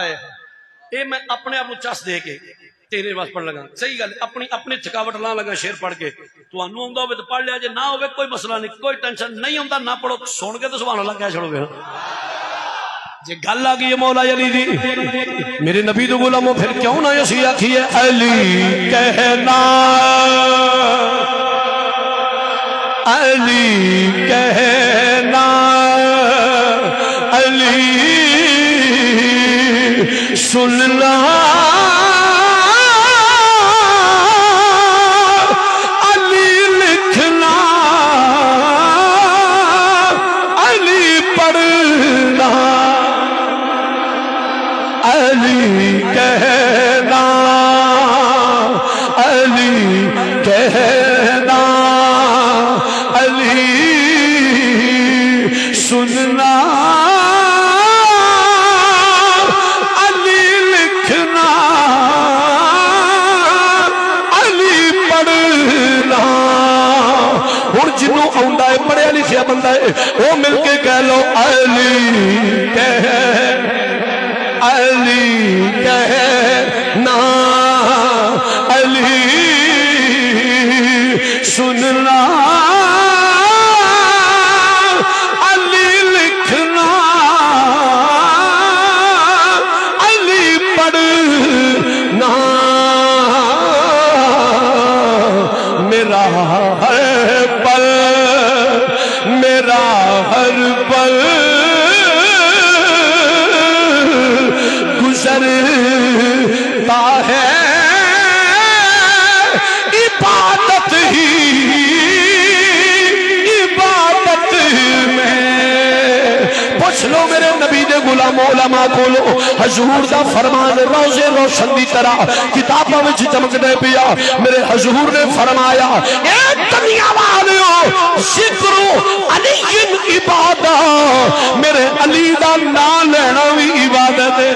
ہے، اے میں اپنے آپ چس دے کے تیرے پاس پڑھ لگا، صحیح گل اپنی تھکاوٹ لا لگا شیر پڑھ کے، تو آنو آندا ہوئے تو پڑھ لیا، جے نہ ہوئے کوئی مسئلہ نہیں، کوئی ٹینشن نہیں ہوندا، نہ پڑھو، سن کے تو سبحان اللہ کہہ چھوڑو گے۔ جے گل آ گئی ہے مولا علی دی، میرے نبی تو غلاموں پھر کیوں نہ اسی آکھیے علی کہنا، علی کہنا، علی سننا، علی لکھنا، علی پڑھنا، علی کہنا، علی کہنا، علی سننا، علی لکھنا، علی پڑھنا۔ ہن جنوں آندا ہے پڑھیا لکھیا بندہ ہے وہ مل کے کہہ لو علی علی کہنا، علی سننا، علی لکھنا، علی پڑھنا۔ میرا ہر پل، میرا ہر پل گزرتا ہے عبادت ہی، عبادت میں۔ پوچھ لو میرے نبی دے
غلام علماء کولو حضور دا فرمان روزے روشن دی طرح کتاباں وچ چمکدے پیا میرے حضور نے فرمایا اے دنیا والیو ذکر علی عبادت میرے علی دا نام لینا بھی عبادت ہے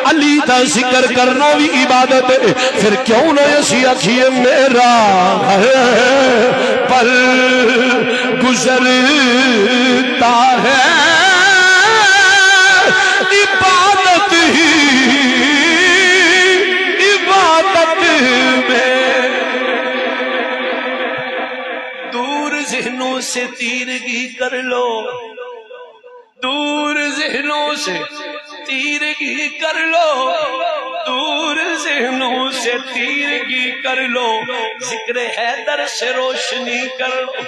علی دا ذکر کرنا بھی عبادت ہے پھر کیوں نہ اسی آکھیے میرا پل گزرتا ہے عبادت ہی عبادت میں دور ذہنوں سے تیرگی کر لو دور ذہنوں سے تیرگی کر لو دور ذہنوں سے تیرگی کر لو ذکر حیدر سے روشنی کر لو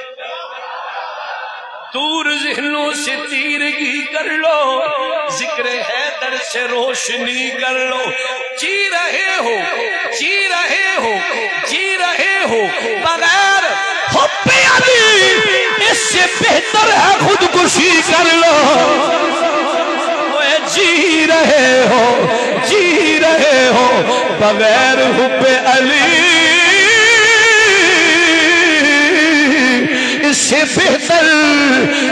دور ذہنوں سے تیرگی کر لو ذکر حیدر سے روشنی کر لو جی رہے ہو جی رہے ہو جی رہے ہو بغیر حب علی اس سے بہتر ہے خودکشی کر لو جی رہے ہو بغیر حب علی اس سے بہتر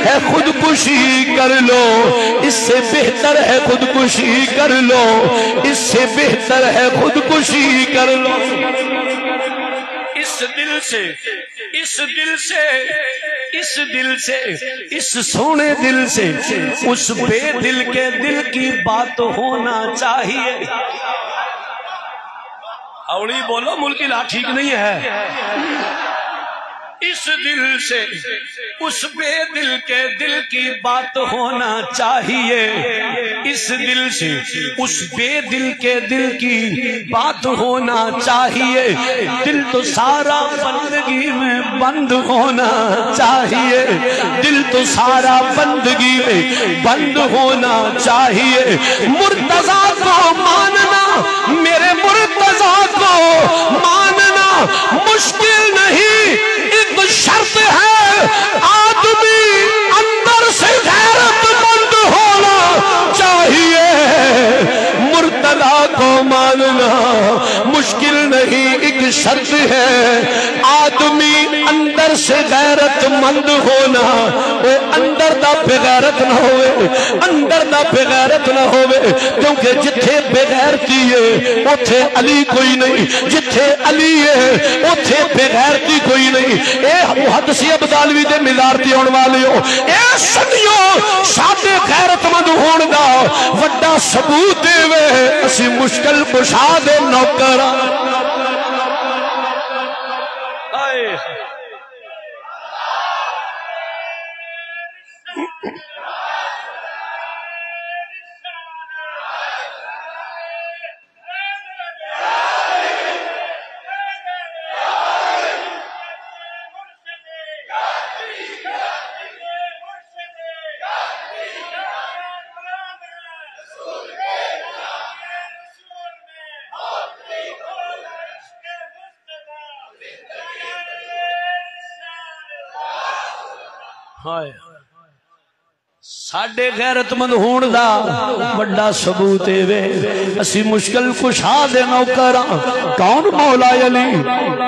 ہے خودکشی کر لو اس سے بہتر ہے خودکشی کر لو اس سے بہتر ہے خودکشی کر لو اس دل سے اس دل سے اس دل سے اس سونے دل سے اس بے دل کے دل کی بات ہونا چاہیے اوڑی بولو ملکی لا ٹھیک نہیں ہے اس دل سے اس بے دل کے دل کی بات ہونا چاہیے اس دل سے اس بے دل کے دل کی بات ہونا چاہیے دل تو سارا بندگی میں بند ہونا چاہیے دل تو سارا بندگی میں بند ہونا چاہیے مرتضیٰ کو ماننا میرے مرتضیٰ کو ماننا مشکل نہیں ایک شرط ہے آدمی اندر سے غیرت مند ہونا چاہیے مرتضیٰ کو ماننا مشکل نہیں ایک شرط ہے آدمی اندر سے غیرت مند ہونا وہ اندر دا بغیرت نہ ہوئے اندر دا بغیرت نہ ہوئے کیونکہ جتھے بغیرتی ہے اتھے علی کوئی نہیں جتھے علی ہے اتھے بغیرتی کوئی نہیں اے محدثی ابدالوی دے مزارتی ہونے والے ہو اے سنیو ساڈے غیرت مند ہون دا وڈا ثبوت دے وے اسی مشکل کشا دے نوکر ساڈے غیرت مند ہون دا بڑا ثبوت ہے اسی مشکل کشا دے نوکراں کون مولا علی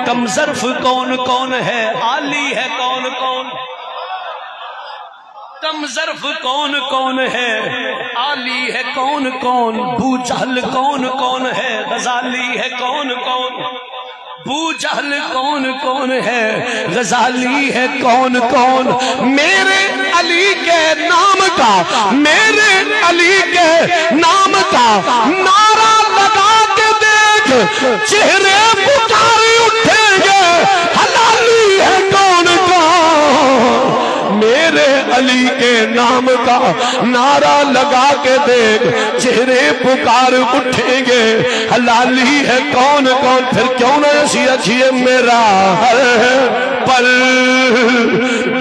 کم ظرف کون کون ہے عالی ہے کون کون کم ظرف کون کون ہے عالی ہے کون کون بو جہل کون کون ہے غزالی ہے کون کون بو جہل کون کون ہے غزالی ہے کون کون میرے علی کے نام کا میرے علی کے نام کا نعرہ لگا کے دیکھ چہرے پکاری اٹھیں گے حلالی ہے کون کون میرے علی کے نام کا نعرہ لگا کے دیکھ چہرے پکار اٹھیں گے حلالی ہے کون کون پھر کیوں نہ ایسی اچھی میرا ہر پل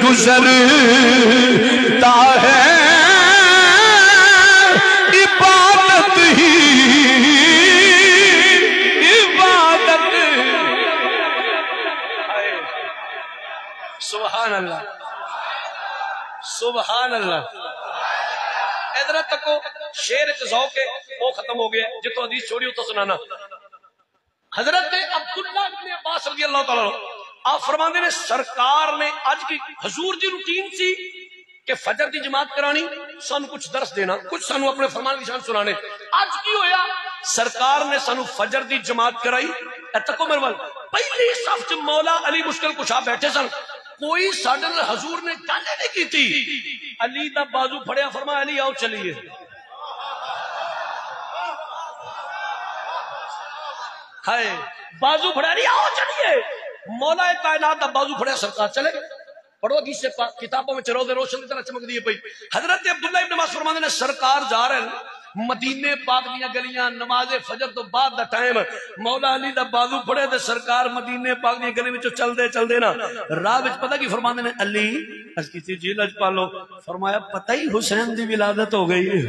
گزرتا ہے عبادت ہی عبادت سبحان اللہ سبحان اللہ
حضرت تکو شیر ذوق ہے وہ ختم ہو گیا جتوں حدیث چھوڑی اتوں سنانا. حضرت عبداللہ بن عباس رضی اللہ تعالیٰ آپ فرماندے نے سرکار نے اج کی حضور دی روٹین سی کہ فجر دی جماعت کرانی, سانو کچھ درس دینا, کچھ سانو اپنے فرمان کی شان سنانے. اج کی ہویا سرکار نے سانو فجر دی جماعت کرائی. تکو میرے وال پہلی صف چ مولا علی مشکل کشا بیٹھے سن, کوئی ساڈے نال حضور نے گل نہیں کیتی. علی دا بازو پھڑیا, فرمایا علی آؤ چلیے. ہائے بازو پھڑیا, علی آؤ چلیے. مولا کائنات دا بازو پھڑیا, سرکار چلے گئے. پڑھو حدیث سے کتابوں میں روز روشن کی طرح چمک دی پئی. حضرت عبداللہ ابن عباس فرماندے نے سرکار جا رہے ہیں مدینے پاک دیاں گلیاں, نماز فجر تو بعد دا ٹائم, مولا علی دا بازو پھڑے تے سرکار مدینے پاک دیاں گلیاں وچوں چلدے چلدے نا راہ وچ پتہ کی فرماندے نے علی اس کسی جی لج پالو, فرمایا پتہ ہی حسین دی ولادت ہو گئی ہے,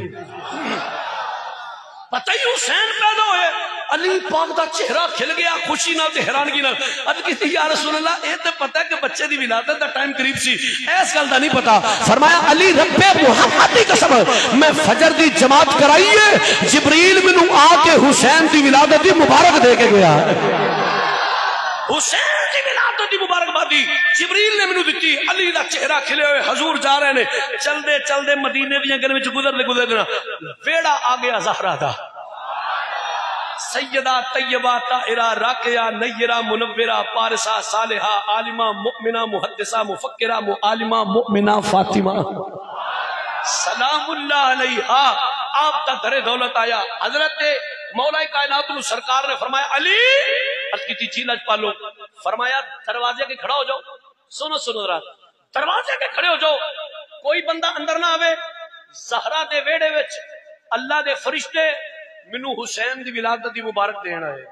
پتہ ہی حسین پیدا ہوئے. علی پاک دا چہرہ کھل گیا خوشی نال تے حیرانگی نال. اب کہتی یا رسول اللہ اے تے پتہ ہے کہ بچے دی ولادت دا ٹائم قریب سی, اس گل دا نہیں پتا. فرمایا علی رب محمد دی قسم میں فجر دی جماعت کرائی ہے, جبریل مینوں آ کے حسین دی ولادت دی مبارک دے کے گیا. حسین دی ولادت دی مبارکبادی جبریل نے مینوں دتی. علی دا چہرہ کھلے ہوئے حضور جا رہے نے, چلدے چلدے مدینے دیاں گلیاں وچ گزرتے گزرتے ویڑا آ گیا زہرا دا, سیدہ طیبہ طاہرہ راقیہ نیرہ منورہ پارسہ صالحہ عالمہ مؤمنہ محدثہ مفکرہ معالمہ مؤمنہ فاطمہ سلام اللہ علیہا. آپ کا در دولت آیا. حضرت مولا کائنات سرکار نے فرمایا علی کی چیلج پالو, فرمایا دروازے کے کھڑا ہو جاؤ. سنو سنو ذرا, دروازے کے کھڑے ہو جاؤ, کوئی بندہ اندر نہ آوے. زہرا دے ویڑے وچ اللہ دے فرشتے مینو حسین دی ولادت دی مبارک دینا ہے.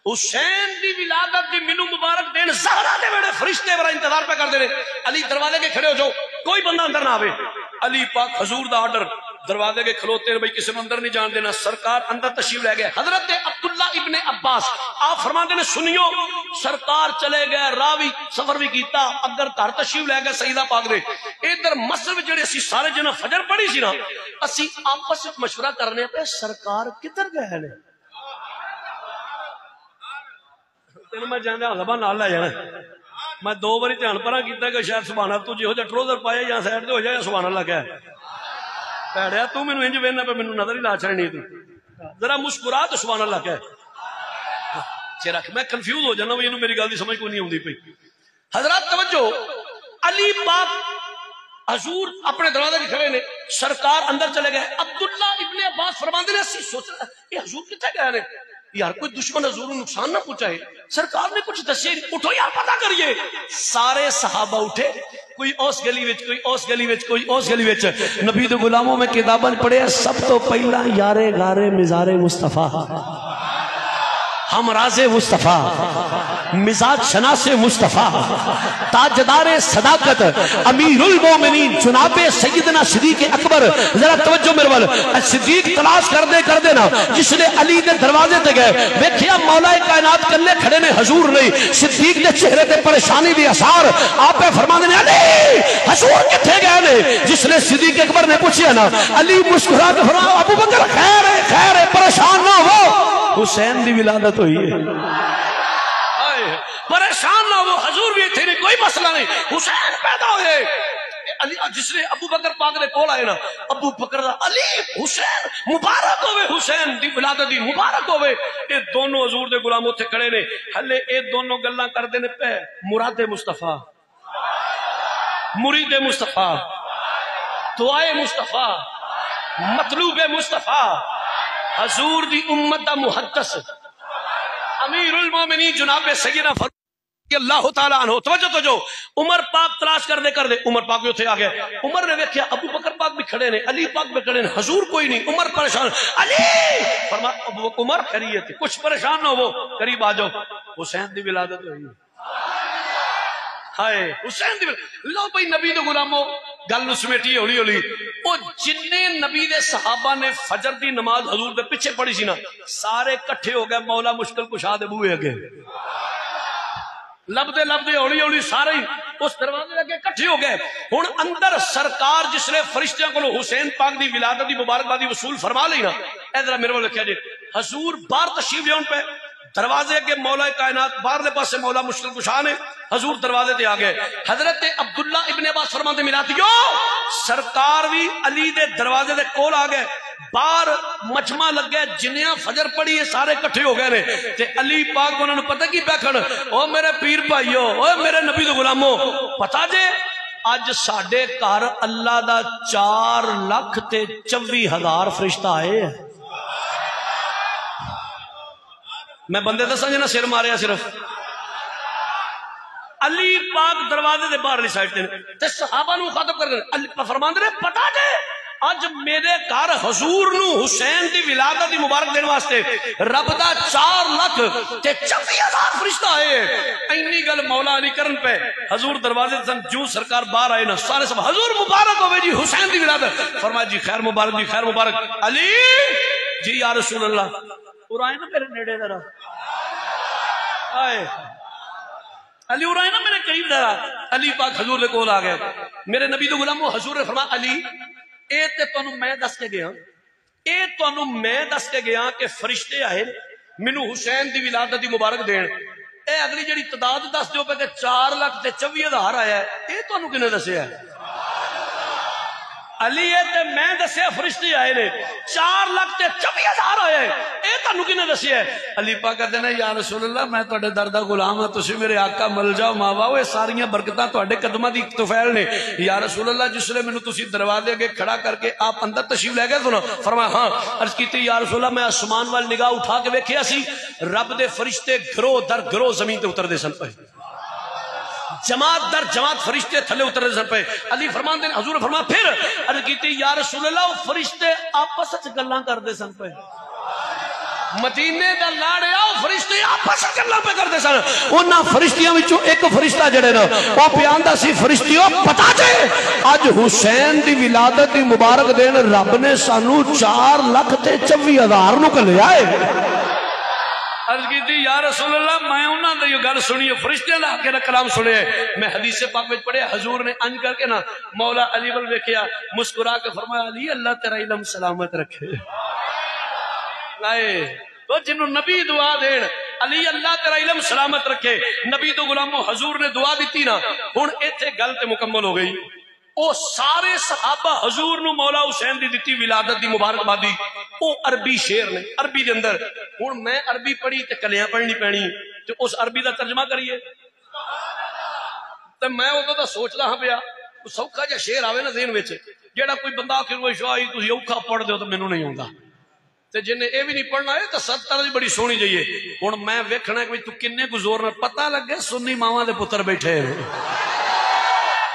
حسین دی ولادت دی مینو مبارک دین زہرا دے ویڑے فرشتے بڑا انتظار پہ کر دے رہے. علی دروازے کے کھڑے ہو جاؤ, کوئی بندہ اندر نہ آوے. علی پاک حضور دا آرڈر, دروازے کے کھلوتے بھائی کسی نے اندر نہیں جان دینا. سرکار اندر تشریف لے گئے. حضرت عبداللہ ابن عباس آپ فرماندے نے سنیو, سرکار چلے گئے, راوی سفر بھی کیتا, اگر گھر تشریف لے گئے سیدہ پاک دے. ادھر مسجد وچ جڑے اسی سارے جنہ فجر پڑھی سی نا, اسی آپس وچ مشورہ کرنے پہ سرکار کدھر گئے نے. تینوں میں جانا لبا نال لے جانا. میں دو باری دھیان پرا کیتا کہ شاید سبحان اللہ تو جہو جا ٹروزر پایا یا سائڈ تے ہو جائے سبحان اللہ کیا پیڑیا تو مینوں انج وینا پہ مینوں نظر ہی لا چھڑنی تو ذرا مسکرا تو سبحان اللہ کیا چہرہ. میں کنفیوز ہو جانا, یہ میری گل دی سمجھ کوئی نہیں آتی پئی. حضرات توجہ, علی پاک حضور اپنے دروازے کے کھڑے نے, سرکار اندر چلے گئے. عبداللہ ابن عباس فرماندے نے اسی سوچ رہے یہ حضور کتنے گئے نے, یار کوئی دشمن حضور کو نقصان نہ پہنچائے. سرکار نے کچھ دسے, اٹھو یار پتہ کریے. سارے صحابہ اٹھے, کوئی اس گلی وچ, کوئی اس گلی وچ, کوئی اس گلی وچ. نبی دے غلاموں میں کتاباں پڑھے, سب تو پہلا یارے غارے مزار مصطفیٰ, ہم راز مصطفیٰ, مزاج شناس مصطفیٰ, تاجدار صداقت, امیر المومنین جناب سیدنا صدیق اکبر. ذرا توجہ میرے وال, صدیق تلاش کر دے نا جس نے علی دے دروازے تے گئے, ویکھیا مولا کائنات کلے کھڑے نے, حضور نہیں. صدیق دے چہرے تے پریشانی دی اثار, آپ فرماندے نے علی حضور کتھے گئے نے. جس نے صدیق اکبر نے پوچھیا نا, علی مسکرا کے فرمایا ابو بکر خیر ہے پریشان نہ ہو, حسین دی ولادت ہوئی ہے, پریشان نہ ہو, حضور بھی تھے, کوئی مسئلہ نہیں, حسین پیدا ہوئے. جس نے ابو بکر پاک دے کول آئے نا, ابو بکر دا علی حسین مبارک ہوئے, حسین دی ولادت دی مبارک ہوئے. اے دونوں حضور دے غلام اوتھے کھڑے نے, ہلے اے دونوں گلاں کردے نے پہ مراد مصطفیٰ, مرید مصطفیٰ, دعائے مصطفیٰ, مطلوب مصطفیٰ, حضور دی امت دا محدث امیر المومنین جناب سیدنا فرمایا اللہ تعالیٰ عنہ. توجہ تو جو عمر پاک تلاش کر دے عمر پاک بھی اتھے آ گئے. عمر نے دیکھا ابو بکر پاک بھی کھڑے نے, علی پاک بھی کھڑے نے, حضور کوئی نہیں. عمر پریشان, علی فرمایا عمر خیریت, کچھ پریشان نہ ہو, قریب آ جاؤ, حسین دی ولادت ہوئی. ہائے حسین دی ولادت. لو بھائی نبی دے غلاموں گل نو سمیٹی ہولی ہولی. او جننے نبی دے صحابہ نے فجر دی نماز حضور دے پیچھے پڑھی سی نا, سارے کٹھے ہو گئے مولا مشکل کشا دے بوئے اگے. لبدے ہولی ہولی سارے اس دروازے اگے کٹھے ہو گئے. ہن اندر سرکار جس نے فرشتیاں کو حسین پاک دی ولادت دی مبارکبادی وصول فرما لی نا, اے ذرا میرے کو لکھیا جی, حضور باہر تشریف لے پہ دروازے اگے مولا کائنات باہر دے پاسے مولا مشکل کشا نے, حضور دروازے تے آ گئے. حضرت عبداللہ ابن عباس فرماتے ملاتیو سرکار بھی علی دے دروازے دے کول آ گئے, باہر مجمع لگ گیا, جنیاں فجر پڑی ہے سارے کٹھے ہو گئے نے, تے علی پاک انہوں نے پتہ کی بیٹھن, او میرے پیر بھائیو, او میرے نبی دے غلامو, پتہ جے اج ساڈے گھر اللہ دا 4,24,000 فرشتہ آئے ہیں. میں بندے دساں جے نا سر ماریا صرف. علی پاک دروازے دے باہر لی سائڈ تے صحابہ نو خاطب کر کے فرماندے نے پتہ جے اج میرے گھر حضور نو حسین دی ولادت دی مبارک دین واسطے رب دا 4,24,000 فرشتہ آئے. اینی گل مولا علی کرن پہ حضور دروازے سن, جو سرکار باہر آئے نا سارے سب حضور مبارک ہوئے جی حسین دی ولادت. فرمایا جی خیر مبارک, جی خیر مبارک. علی جی یا رسول اللہ, اور آئے نا میرے نیڑے ذرا, آئے علی اور آئے نا میرے قریب ذرا. علی پاک حضور دے کول آ گئے. میرے نبی دے غلامو حضور نے فرمایا علی اے تے تانوں میں دس کے گیا, اے تانوں میں دس کے گیا کہ فرشتے آئے مینوں حسین دی ولادت دی مبارک دین. اے اگلی جڑی تعداد دس دیو پہ کہ 4,24,000 آیا ہے, اے تانوں کنے دسیا ہے؟ علی اے تے میں دسیا فرشتے آئے نے 4,24,000 آئے ہیں, اے تانوں کنے دسیا ہے؟ علی پاک کہتے ہیں یا رسول اللہ میں تواڈے در دا غلام ہاں, تسی میرے آقا مل جاؤ ماوا, اے ساریاں برکتاں تواڈے قدماں دی طفیل نے. یا رسول اللہ جس لے مینوں تسی دروازے اگے کھڑا کر کے آپ اندر تشریف لے گئے تو نا, فرمایا ہاں. عرض کیتی یا رسول اللہ میں آسمان وال نگاہ اٹھا کے ویکھیا سی رب دے فرشتے گروہ در گروہ زمین تے اتردے سن پے, جماعت در جماعت فرشتے تھلے اتر رہے سن پہ. علی فرمان دین حضور فرما پھر عرض کیتی یا رسول اللہ وہ فرشتے آپس وچ گلاں کردے سن پہ, مدینے دا لاڑیا وہ فرشتے آپس وچ گلاں پہ کردے سن. انہاں فرشتیاں وچوں ایک فرشتہ جڑے نا او پیاندا سی فرشتیو پتہ جے اج حسین دی ولادت دی مبارک دین رب نے سانو 4,24,000 نو گھلیا ہے. عرض کی تھی یا رسول اللہ میں انہاں نے یہ گل سنی ہے, فرشتے اللہ کے کلام سنے ہے. میں حدیث پاک میں پڑھے حضور نے انج کر کے نا مولا علی ول ویکھیا, مسکرا کے فرمایا علی اللہ تیرا علم سلامت رکھے. لائے تو جنہوں نبی دعا دین علی اللہ تیرا علم سلامت رکھے. نبی تو غلاموں حضور نے دعا دیتی نا, ہن ایتھے گل تے مکمل ہو گئی. او سارے صحابہ حضور نو مولا حسین دی دتی ولادت دی مبارکبادی او عربی شعر نے, عربی دے اندر. ہن میں عربی پڑھی تے کلیاں پڑھنی پینی تے اس عربی دا ترجمہ کریے. تے میں او دا سوچدا ہاں پیا سوکھا جا شعر آوے نا ذہن وچ, جیڑا کوئی بندہ آکھے وہ شاہی تسی اوکھا پڑھ دیو تے مینوں نہیں ہوندا, تے جن اے بھی نہیں پڑھنا ہے تے ستر دی بڑی سونی جائیے. ہن میں ویکھنا کہ تو کنے کو زور نال پتہ لگے سنی ماواں دے پتر بیٹھے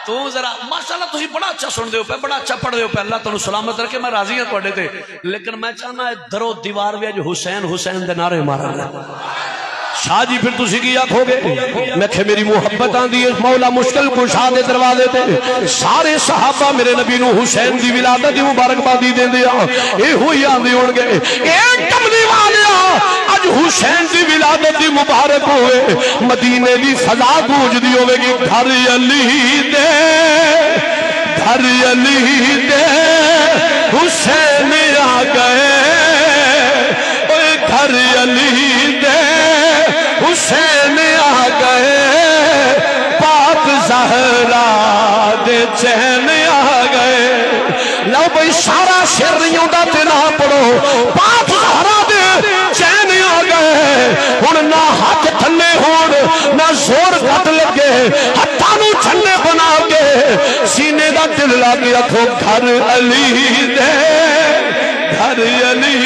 تو ذرا ماشاءاللہ تسی بڑا اچھا سن دیو پہ, بڑا اچھا پڑھ دیو پہ, اللہ تانوں سلامت رکھے. میں راضی ہوں تواڈے تے, لیکن میں چاہنا ہے درو دیوار وچ اج حسین حسین دے نعرے مارنا. شاہ جی پھر تسی کی آکھو گے؟ میں کہ میری محبت آندی ہے مولا مشکل کشا دے دروازے تے سارے صحابہ میرے نبی نو حسین دی ولادت دی مبارکبادی دیندے آ, اے ہوئی آندے ہون گے اے کملی والیا اج حسین دی ولادت دی مبارک ہوئے, مدینے دی فضا گونجدی ہوے گی گھر علی دے, گھر علی دے حسین آ گئے, اوے گھر علی دے حسین آ گئے, پاک زہرا دے چین آ گئے. لو بھئی سارا شعر نہیں ہوندا تے نہ پڑھو, پاک زہرا دے چین آ گئے. ہن نہ ہاتھ تھلے ہون نہ زور گھٹ لگے, ہتھاں نوں چھنے بنا کے سینے دا دل لا کے آکھو گھر علی دے, گھر علی,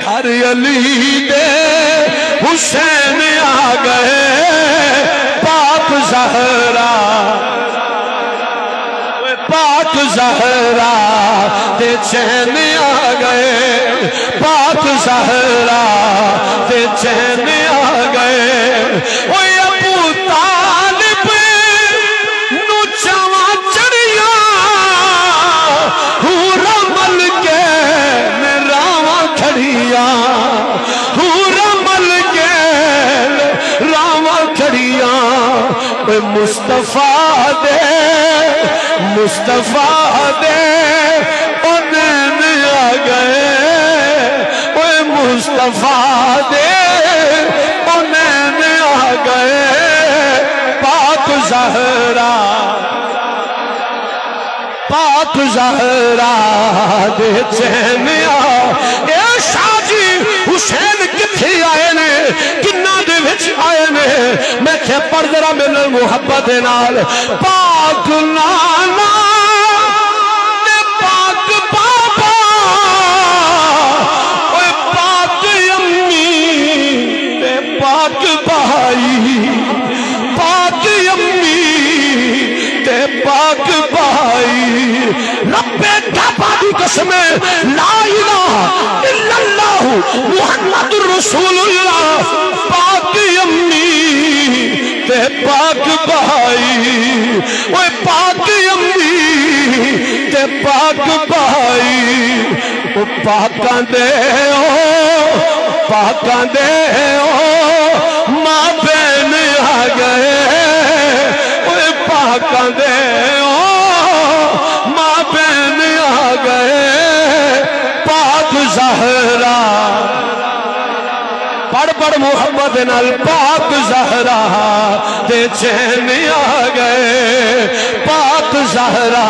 گھر علی دے حسین آ گئے, پاک زہرا, پاک زہرا تے چین آ گئے, پاک زہرا تے چین آ گئے. اوے ابو طالب نو چواں چڑھیا حور مل کے راواں کھڑیاں, حور مل کے راواں کھڑیاں,
مصطفیٰ دے مصطفیٰ دے انہیں آ گئے اوے مصطفیٰ دے انہیں آ گئے پاک زہرا پاک زہرا دے چینیا اے شاہ جی حسین کتھی آئے نے کنہ دے وچ آئے نے میں کہے پر ذرا میرے محبت نال پاک نانا تے پاک بابا اوے پاک امی تے پاک بھائی پاک امی تے پاک بھائی رب کعبہ دی قسم لا الہ الا اللہ محمد رسول اللہ پاک امی تے پاک بھائی اوے پاک امی تے پاک بھائی او پاکاں دے ماں بہن آ گئے اوے پاکاں دے ماں بہن آ گئے پاک زہرا پڑھ محبت نال پاک زہرا تے چین آ گئے پاک زہرا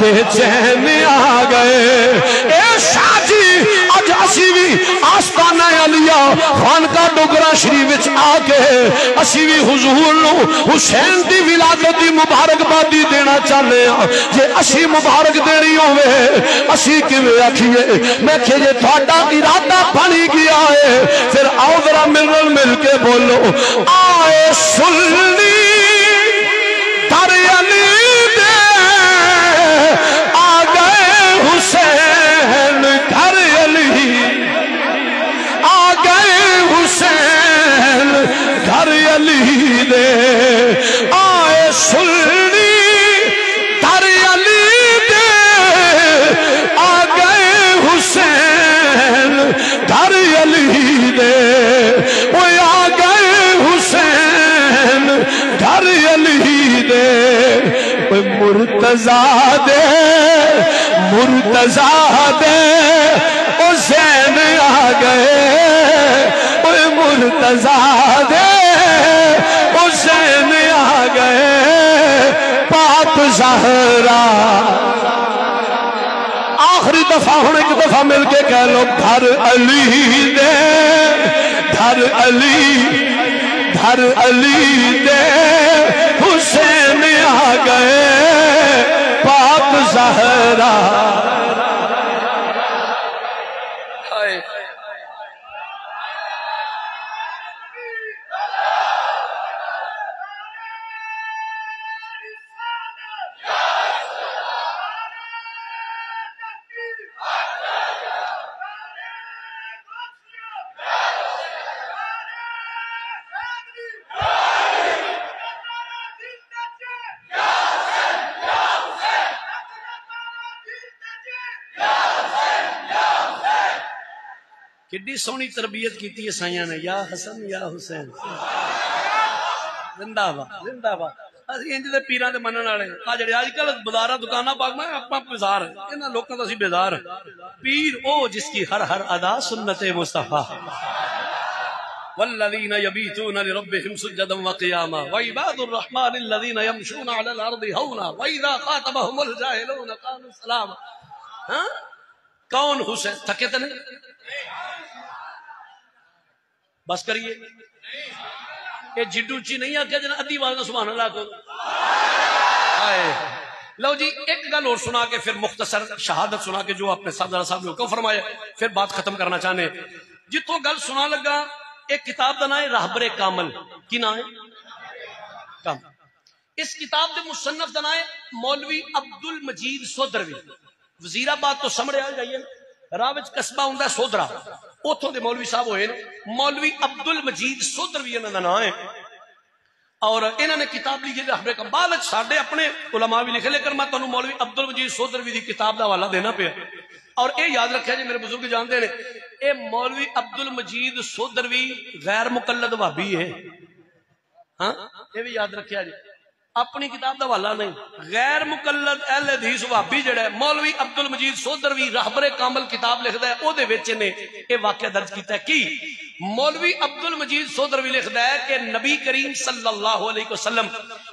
تے چین آ گئے اے شاہ جی اج اسی بھی آستانہ علیہ خانقاہ ڈوگرہ شریف وچ آ کے اسی بھی حضور نو حسین دی ولادت دی مبارکبادی دینا چاہنے ہیں جے اسی مبارک دینی ہوئے اسی کیویں آکھیے میں کہ جے تہاڈا ارادہ بنی گیا ہے پھر آؤ ذرا مل کے بولو آئے سنی در علی دے آ گئے حسین گھر علی آ گئے حسین گھر علی دے آئے سنی در علی دے آ گئے حسین گھر علی دے وہ آ گئے حسین گھر علی دے وہ مرتضیٰ دے وہ زین آ گئے وہ مرتضیٰ دے وہ زین آ گئے پاک زہرا آخری دفعہ ہوں ایک دفعہ مل کے کہہ لو گھر علی دے گھر علی دے حسین آ گئے پاک زہرا
کتنی سونی تربیت کی سائیاں نے یا حسن یا حسین زندہ باد زندہ باد اسی انج دے پیراں دے منن والے آ جڑے اج کل بازاراں دکاناں پاک میں اپنا بازار انہاں لوکاں دا اسی بیزار پیر او جس کی ہر ہر ادا سنت مصطفی والذین یبیتون لربهم سجدا وقیاما وعباد الرحمن الذین یمشون علی الارض ہونا واذا خاطبهم الجاہلون قالوا سلاما ہاں کون حسین تھکے تے نہیں بس کریے یہ جڈو چی نہیں آکھیا جنا ادھی آواز نہ سبحان اللہ کو لو جی ایک گل اور سنا کے پھر مختصر شہادت سنا کے جو اپنے صاحب نے کو فرمایا پھر بات ختم کرنا چاہنے جتوں گل سنا لگا ایک کتاب دا نام ہے راہبر کامل کی نام ہے کامل اس کتاب دے مصنف دا نام ہے مولوی عبد المجید سودروی وزیر آباد تو سمڑے آ جائیے راہ وچ قصبہ ہوندا سودرا اوتھوں دے مولوی صاحب ہوئے مولوی عبد المجید سودروی انہاں دا نام ہے اور انہوں نے کتاب لکھی راہبر کامل بعد ساڈے اپنے علماء بھی لکھے لیکن میں تانوں مولوی عبد المجید سودروی دی کتاب دا حوالہ دینا پیا اور اے یاد رکھیا جی میرے بزرگ جانتے ہیں اے مولوی عبد المجید سودروی غیر مقلد وہابی ہے ہاں یہ بھی یاد رکھیا جی اپنی کتاب دا حوالہ نہیں، غیر مقلد اہل حدیث وہابی جڑا ہے مولوی عبد المجید سودروی رہبر کامل کتاب لکھدا ہے، او دے وچ نے یہ واقعہ درج کیتا ہے کی مولوی عبد المجید سودروی لکھدا ہے کہ نبی کریم صلی اللہ علیہ وسلم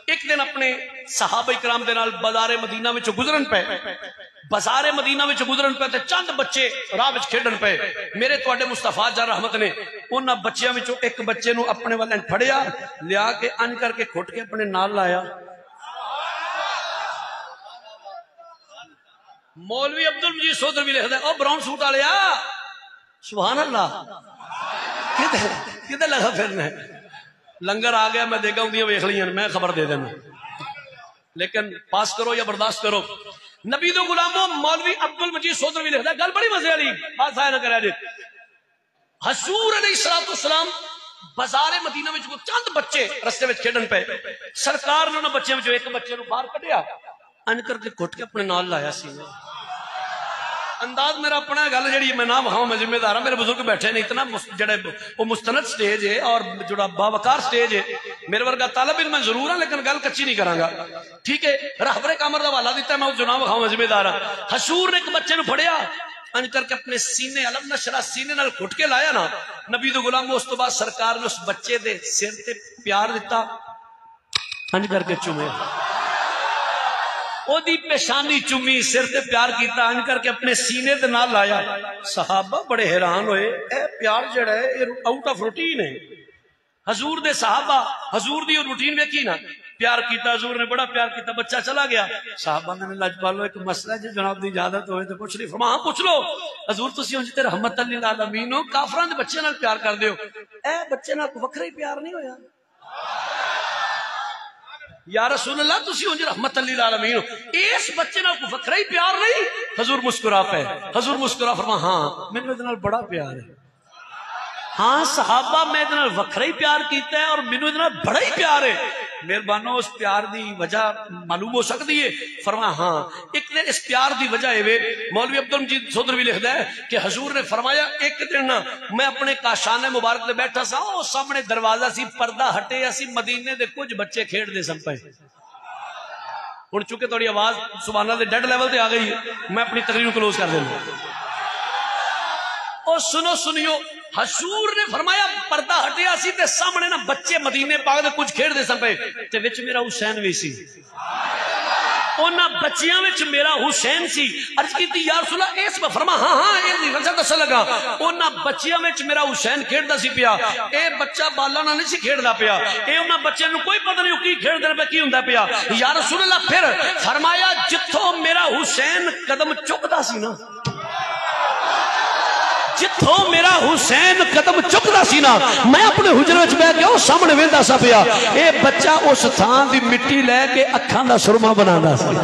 ایک دن اپنے صحابہ کرام دے نال بازار مدینہ وچ گزرن پے، بازار مدینہ وچ گزرن پے تے چند بچے راہ وچ کھیڈن پے، میرے تواڈے مصطفیٰ جان رحمت نے انہاں بچیاں وچوں ایک بچے نو اپنے ول پھڑیا، لیا کے ان کر کے کھٹ کے اپنے نال لایا۔ مولوی عبد المجید سودروی لکھدا ہے او براؤن سوٹ والیا سبحان اللہ کدھر لگا پھرنا ہے، لنگر آ گیا میں دیکھا ہوں ویکھ لیاں میں خبر دے دینا، لیکن پاس کرو یا برداشت کرو۔ نبی دو غلاموں مولوی عبد المجید سودروی لکھدا ہے گل بڑی مزے والی بات نہ کرا جی، حضور علیہ السلام بازار مدینہ وچ کو چند بچے رستے وچ کھیڈن پے، سرکار نے انہاں بچیاں وچوں ایک بچے نو باہر کڈیا، ان کر کے گھٹ کے اپنے نال لایا سی۔ انداز میرا اپنا گل جڑی میں نہ وکھاؤں، میں ذمہ دار ہوں، میرے بزرگ بیٹھے نہیں، اتنا جڑے وہ مستند سٹیج ہے اور جڑا باوقار سٹیج ہے، میرے ورگا طالب علم میں ضرور ہوں لیکن گل کچی نہیں کراں گا، ٹھیک ہے؟ رہبر کامر دا حوالہ دیتا ہے، میں جو نہ وکھاؤں میں ذمہ دار ہوں۔ حضور نے ایک بچے نو پھڑیا، ان کر کے اپنے سینے علم نشرہ سینے نال گھٹ کے لایا نا، نبی دو غلام اس تو بعد سرکار نے اس بچے دے سر تے پیار دیتا، ان کر کے چومے، او دی پیشانی چومی، سر تے پیار کیتا، ان کر کے اپنے سینے دے نال لایا۔ صحابہ بڑے حیران ہوئے، اے پیار جڑا ہے اے آؤٹ آف روٹین ہے، حضور دے صحابہ حضور دی روٹین ویکھی نا، پیار کیتا، حضور نے بڑا پیار کیتا، بچہ چلا گیا، صحابہ نے لاجپالو ایک مسئلہ جی جناب دی اجازت ہوئے تو پوچھ لی، فرما ہاں پوچھ لو، حضور تسی ہن تے رحمت للعالمین ہو، کافراں دے بچے نال پیار کر دیو، اے بچے نال وکھرا ہی پیار نہیں ہویا؟ یا رسول اللہ تسی ہن رحمت للعالمین ہو، اس بچے نال وکھرا ہی پیار نہیں؟ حضور مسکرا پے، حضور مسکرا فرما ہاں مینوں دے نال بڑا پیار ہے، ہاں صحابہ میں دے نال وکھرا ہی پیار کیتا ہے اور مینوں دے نال بڑا ہی پیار ہے، مہربانو اس پیار دی وجہ معلوم ہو سکتی ہے؟ فرما ہاں ایک دن اس پیار دی وجہ ہے۔ مولوی عبد المجید سودروی لکھدا ہے کہ حضور نے فرمایا ایک دن میں اپنے کاشانے مبارک دے بیٹھا سا، او سامنے دروازہ سی، پردہ ہٹیا سی، مدینے دے کچھ بچے کھیڈ دے سن پے۔ ہن چونکہ تھوڑی آواز سبحان اللہ دے ڈیڈ لیول تے آ گئی ہے، میں اپنی تقریر کو کلوز کر دینا۔ او سنو سنیو، حضور نے فرمایا پردہ ہٹیا سی تے سامنے نا بچے مدینے پاک دے کچھ کھیڈ دے سن پے، تے وچ میرا حسین وی سی، انہاں بچیاں وچ میرا حسین سی۔ عرض کیتی یا رسول اللہ اس فرما ہاں ہاں یہ وجہ دس لگا، انہاں بچیاں وچ میرا حسین کھیڈدا سی پیا، اے بچہ بالا نال نہیں سی کھیڈدا پیا، اے انہاں بچیاں نوں کوئی پتہ نہیں کی کھیڈدے پے، کی ہوندا پیا۔ یا رسول اللہ پھر فرمایا جتھوں میرا حسین قدم چکدا سی نا، جتھوں میرا حسین قدم چکدا سی نا، میں اپنے حجرے وچ بیٹھ کے او سامنے ویندا سا پیا، اے بچہ اس تھان دی مٹی لے کے اکھاں دا سرما بناندا سی،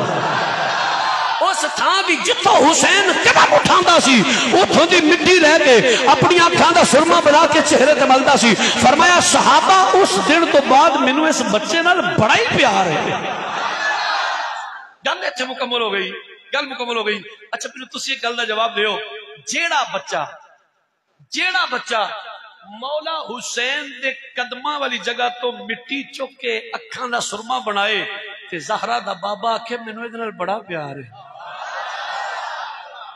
اس تھان دی جتھوں حسین قدم اٹھاندا سی اوتھوں دی مٹی لے کے اپنی اکھاں دا سرما بنا کے چہرے تے ملدا سی۔ فرمایا صحابہ اس دن تو بعد مینوں اس بچے نال بڑا ہی پیار ہے۔ گل ایتھے مکمل ہو گئی، گل مکمل ہو گئی۔ اچھا پھر تسی ایک گل دا جواب دیو، جیڑا بچہ مولا حسین دے قدماں والی جگہ تو مٹی چک کے اکھاں دا سرما بنائے تے زہرا دا بابا آکھے مینوں اے دے نال بڑا پیار ہے،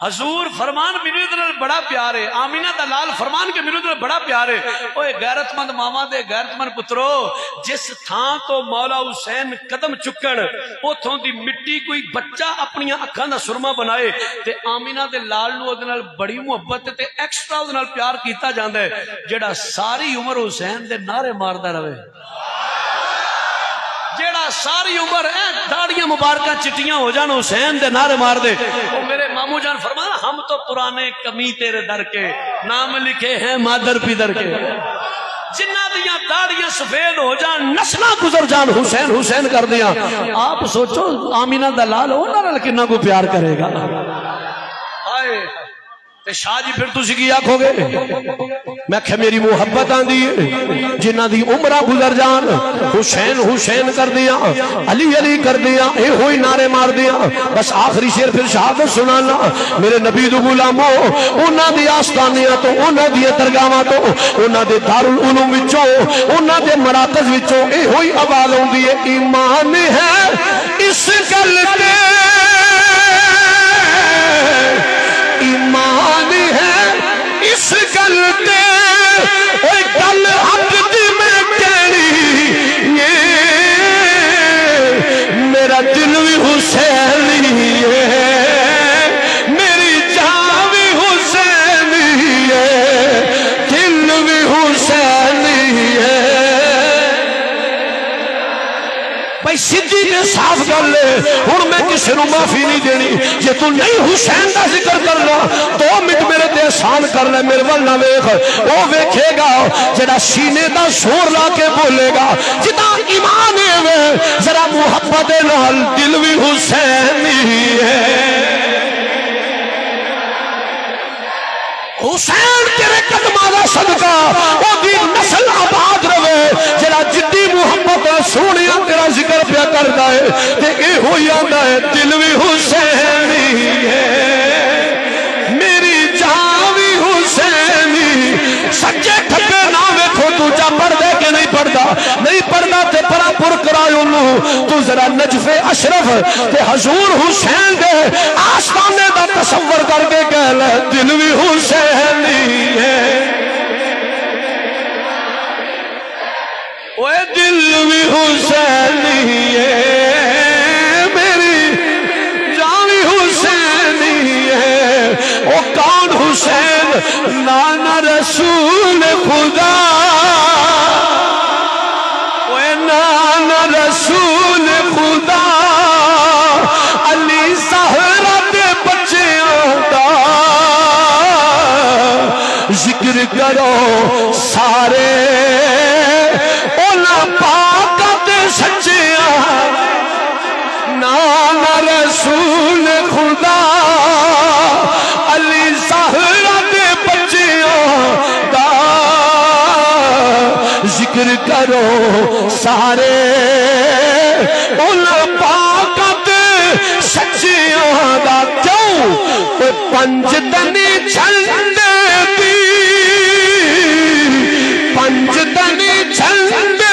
حضور فرمان مینوں اے دے نال بڑا پیار ہے، آمینہ دا لال فرمان کے مینوں اے دے نال بڑا پیار ہے۔ اوے غیرت مند ماما دے غیرت مند پترو، جس تھان تو مولا حسین قدم چکن اوتھوں دی مٹی کوئی بچہ اپنی اکھاں دا سرما بنائے تے آمینہ دے لال نو دے نال بڑی محبت تے ایکسٹرا دے نال پیار کیتا جاندا ہے، جیڑا ساری عمر حسین دے نعرے ماردا رہے، جیڑا ساری عمر داڑیاں مبارکاں چٹیاں ہو جان حسین دے نعرے مار دے۔ وہ میرے مامو جان فرمانا ہم تو پرانے کمی تیرے در کے نام لکھے ہیں مادر پیدر کے، جنہ دیاں داڑیاں سفید ہو جان نسلاں گزر جان حسین حسین کر دیاں۔ آپ سوچو آمینہ دا لال انہاں نال کنا کو پیار کرے گا۔ آئے
شاہ جی پھر تسی کی آکھو گے؟ میں کہ میری محبت آن دیئے جنہ دی عمرہ گزر جان، حسین حسین کر دیا، علی علی کر دیا، اے ہوئی نعرے مار دیا. بس آخری شیر پھر شہادت سنانا. میرے نبی دو غلامو انہاں دی آستانیاں تو، انہاں دی درگاہاں تو، انہاں دے دارالعلوم وچوں، انہاں دے مراکز وچوں اے ہوئی آواز ہوندی ہے ایمان ہے اس گل تے، ایمان ہے اس گل تے، اے گل حق دی میں کہنی میرا دل بھی حسینی ہے، میری جان بھی حسینی ہے، دل بھی حسینی ہے. بھائی سیدھی تے صاف گل ہے. ہن میں کسی نوں معافی نہیں دینی. جے تو نہیں حسین دا ذکر کرنا 2 منٹ میرے تے احسان کر لے، میرے ول نہ ویکھ. او ویکھے گا جڑا سینے دا زور لا کے بولے گا جدا ایمان ہے ذرا محبت نال دل بھی حسینی ہے. حسین تیرے قدمہ دا صدقہ او دی نسل آباد رہے. جڑا جدی محبت سونیا تیرا ذکر پیا کردا ہے تے اے ہوئی آندا ہے دل بھی حسینی ہے، میری جان بھی حسینی. سچے کھبے نہ ویکھو تو جا پڑھ دے کہ نہیں پڑھدا، نہیں پڑھدا تے پرا پر کرائے انہوں. تو ذرا نجف اشرف تے حضور حسین دے آستانے دا تصور کر کے کہہ لے دل بھی حسینی ہے. اوے دل بھی حسینی ہے، میری جان بھی حسینی ہے. او کون حسین؟ نانا رسول خدا، اوے نانا رسول خدا، علی زہرا دے بچیاں دا ذکر کرو سارے پاک سچیاں. نانا رسول خدا علی زہرا دے بچیاں دا ذکر کرو سارے ان پاک سچیاں دا. کیوں کوئی پنج دنی چھلنے دی، پنج دنی چھلنے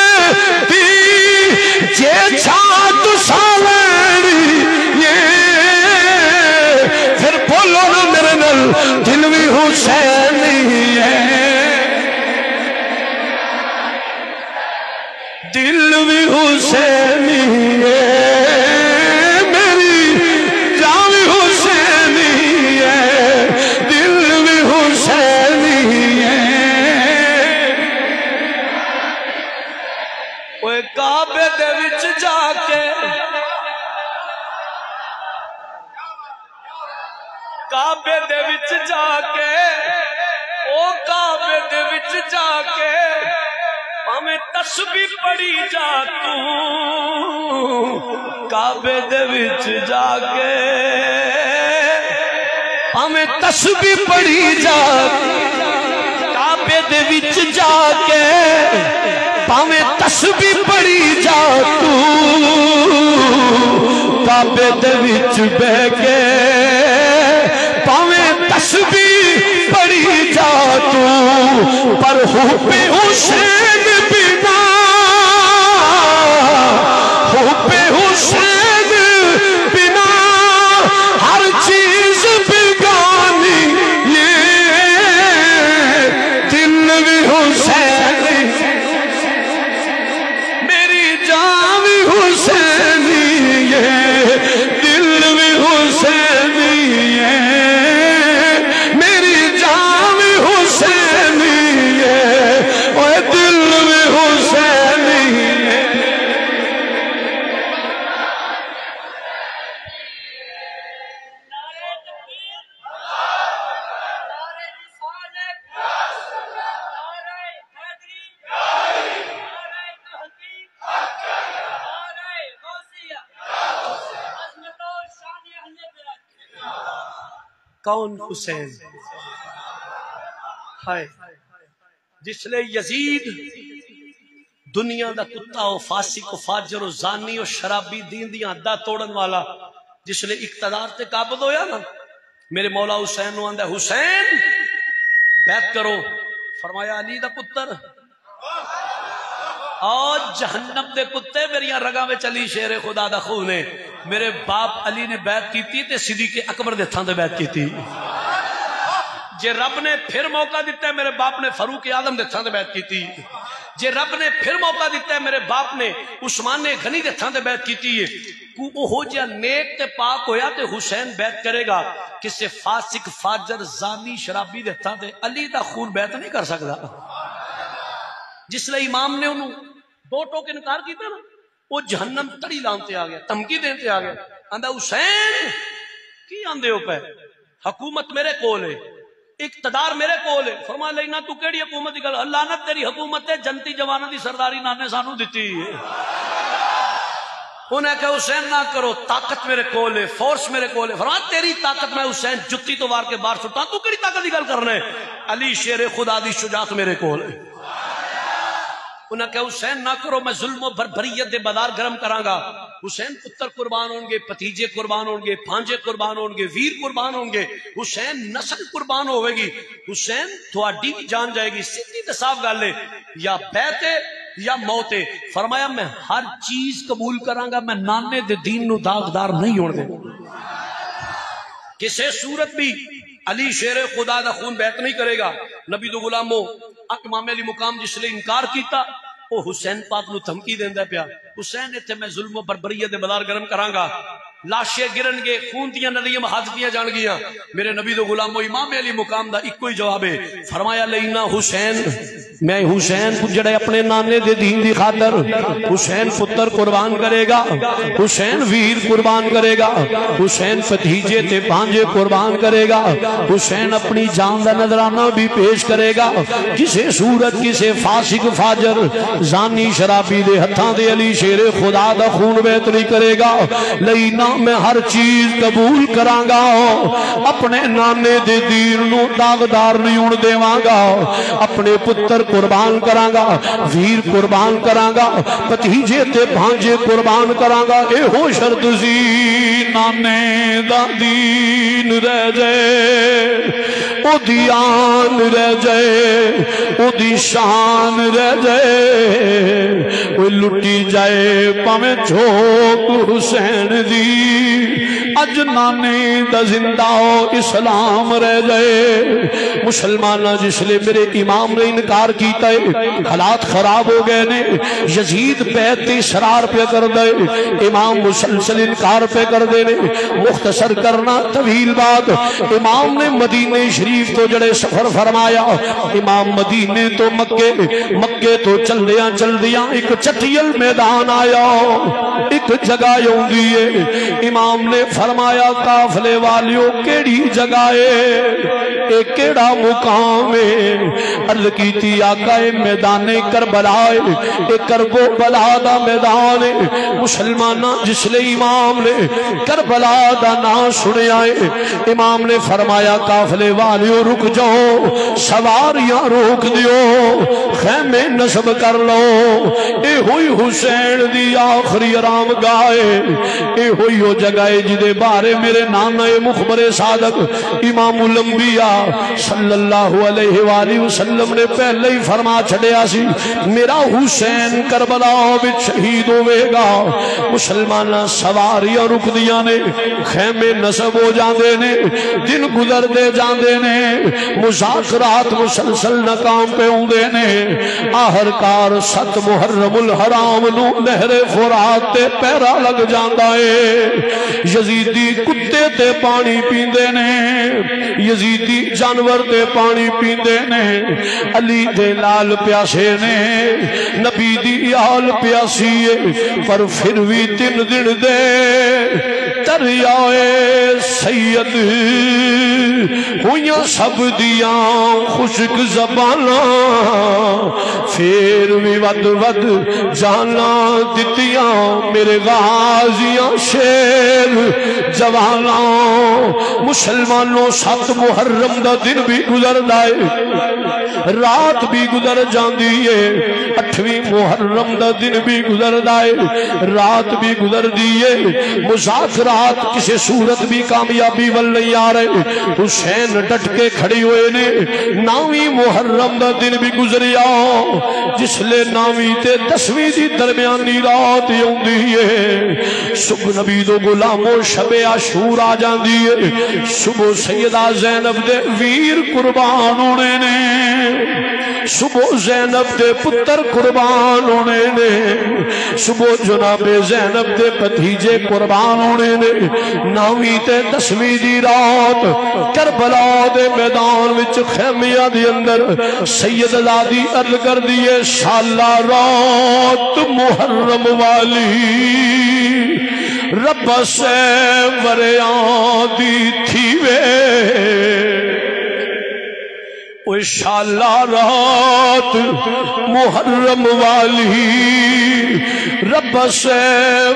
جے چھات ساویڑی یہ پھر بولو نا میرے نل دل بھی حسینی ہے، دل بھی حسینی ہے، میری جان بھی حسینی ہے، دل بھی حسینی ہے. اوے کعبے دے وچ جا کے، کعبے دے وچ جا کے، او کعبے دے وچ جا کے پاویں تسبیح پڑھی جا تو، کعبے دے وچ جا کے پاویں تسبیح پڑھی جا، کعبے دے وچ جا کے پاویں تسبیح پڑھی جا تو، کعبے دے وچ بہ کے پاویں تسبیح پڑھی جا تو، پر حب حسین بنا، حب حسین بنا ہر چیز بگانی، یہ دل بھی حسین، میری جان بھی حسینی ہے، دل بھی حسینی ہے، میری جان بھی حسینی ہے، اور دل بھی حسینی ہے.
کون حسین؟
ہائے جس لئے یزید دنیا دا کتا و فاسق و فاجر و زانی و شرابی دین دیاں حداں توڑن والا جس لئے اقتدار تے قابض ہویا نا، میرے مولا حسین نو آندہ حسین بیعت کرو، فرمایا علی دا پتر اور جہنم دے کتے میریاں رگاں میں چلی شیر خدا دا خون ہے، میرے باپ علی نے بیعت کی تھی تے صدیق اکبر دے تھاں تے بیعت کی تھی، جے رب نے پھر موقع دیتا ہے میرے باپ نے فاروق اعظم دے تھاں تے بیعت کی تھی، جے رب نے پھر موقع دیتا ہے میرے باپ نے عثمان غنی دے تھاں تے بیعت کی تھی، کو ہو جا نیک تے پاک ہویا تے حسین بیعت کرے گا، کسے فاسق فاجر زانی شرابی دے تھاں تے علی دا خون بیعت نہیں کر سکتا۔ جس لئے امام نے انہوں دو ٹوک انکار کیتا نا، وہ جہنم تڑی لانتے آ گیا، دھمکی دیتے آ گیا، آندہ حسین کی آندے ہو پہ حکومت میرے کول ہے، اقتدار میرے کول ہے، فرما لینا تو کیڑی حکومت دی گل، اللہ نے تیری حکومت ہے جنتی جوانہ دی سرداری نانے سانو دیتی ہے، انہیں کہا حسین نہ کرو، طاقت میرے کول ہے، فورس میرے کول ہے، فرما تیری طاقت میں حسین جتی تو وار کے بار چھٹا، تو کیڑی طاقت دی گل کرنا ہے، علی شیر خدا دی شجاعت میرے کول ہے، انہاں کہا حسین نہ کرو، میں ظلم و بربریت دے بازار گرم کراں گا، حسین پتر قربان ہوں گے، پتیجے قربان ہوں گے، پھانجے قربان ہوں گے، ویر قربان ہوں گے، حسین نسل قربان ہوئے گی، حسین تھوڑی بھی جان جائے گی، سیدھی تے صاف گل ہے، یا بیعت ہے یا موت ہے، فرمایا میں ہر چیز قبول کراں گا، میں نانے دے دین نو داغدار نہیں ہونے دے، کسے صورت بھی علی شیر خدا دا خون بیعت نہیں کرے گا، نبی دو غلاموں امام علی مقام جس لئے انکار کیتا وہ حسین پاک نو دھمکی دیندا پیا، حسین ایتھے میں ظلم و بربریت دے بازار گرم کراں گا، لاشیں گرن گے، خون دیاں ندیاں بہا دتیاں جان گیاں، میرے نبی دو غلاموں امام علی مقام دا ایک ہی جواب ہے، فرمایا لینا حسین میں حسین جڑے اپنے نانے دے دین دی خاطر حسین پتر قربان کرے گا، حسین ویر قربان کرے گا، حسین فتیجے تے بھانجے قربان کرے گا، حسین اپنی جان دا نذرانہ بھی پیش کرے گا، کسے صورت کسے فاسق فاجر زانی شرابی دے ہتھاں دے علی شیر خدا دا خون بیعت نہیں کرے گا، لینا میں ہر چیز قبول کراں گا، اپنے نانے دے دین نو داغدار نہیں ہون دیواں گا، اپنے پتر قربان کراں گا، ویر قربان کراں گا، پتیجے تے بھانجے قربان کراں گا، اے ہو شرط سی نانے دا دین رہ جائے، او دی آن رہ جائے، او دی شان رہ جائے، وہ لٹی جائے پاویں جھوک حسین دی، اج نانے دا زندہ اسلام رہ جائے، مسلمانہ جس لئے میرے امام نے انکار کیتا ہے، حالات خراب ہو گئے نے، یزید بیعت اسرار پہ کر دے، امام مسلسل انکار پہ کر دے نے، مختصر کرنا طویل بات، امام نے مدینہ شریف تو جڑے سفر فرمایا، امام مدینہ تو مکے تو چل دیاں ایک چٹیل میدان آیا، ایک جگہ یوں دیئے، امام نے فرمایا قافلے والیوں کیڑی جگہ ہے، ایک کیڑا مقام ہے، عرض کی تھی آقا میدان کربلا ہے، ایک کربو بلا دا میدان ہے، مسلمانہ جس لئے امام نے کربلا دا نام سنے آئے، امام نے فرمایا قافلے والیوں رک جاؤ، سواریاں روک دیو، خیمے نصب کر لو، اے ہوئی حسین دی آخری آرام گاہے، اے ہوئی ہو جگہ جدے بارے میرے نانا مخبر صادق امام الانبیاء صلی اللہ علیہ وآلہ وسلم نے پہلے ہی فرما چھڑیا سی، میرا حسین کربلا بچ شہید ہوئے گا، مسلمانہ سواریاں رک دیا نے، خیمے نصب ہو جاندے نے، دن گزر دے جاندے نے، مذاکرات مسلسل ناکام پہ ہوندے نے، آخرکار 7 محرم الحرام نو نہر فرات تے پیرا لگ جاندا ہے، یزیدی کتے تے پانی پیندے نے، یزیدی جانور تے پانی پیندے نے، علی دے لال پیاسے نے، نبی دی آل پیاسی ہے، پر پھر بھی 3 دن دے دریائے سید ہویاں سب دیاں خشک زباناں، پھر بھی ود جانا دتیاں میرے غازیاں شیر
جوانوں مسلمانوں 7 محرم دا دن بھی گزر دائے رات بھی گزر جاندی ہے 8ویں محرم دا دن بھی گزر دائے رات بھی گزر دیئے مذاکرات کسی صورت بھی کامیابی ول نہیں آ رہے حسین ڈٹ کے کھڑی ہوئے نے 9ویں محرم دا دن بھی گزریا جس لے 9ویں تے 10ویں دی درمیانی رات ہوندی ہے صبح نبی دو غلاموں شب عاشور آ جاندی ہے صبح سیدہ زینب دے ویر قربان ہونے نے صبح زینب دے پتر قربان ہونے نے صبح جناب زینب دے بھتیجے قربان ہونے نے 9ویں تے 10ویں دی رات کربلا دے میدان وچ خیمیاں دی اندر سید زادی عرض کر دیے شالا رات محرم والی رب سے وریاں دی تھی وے اوہ شالا رات محرم والی رب سے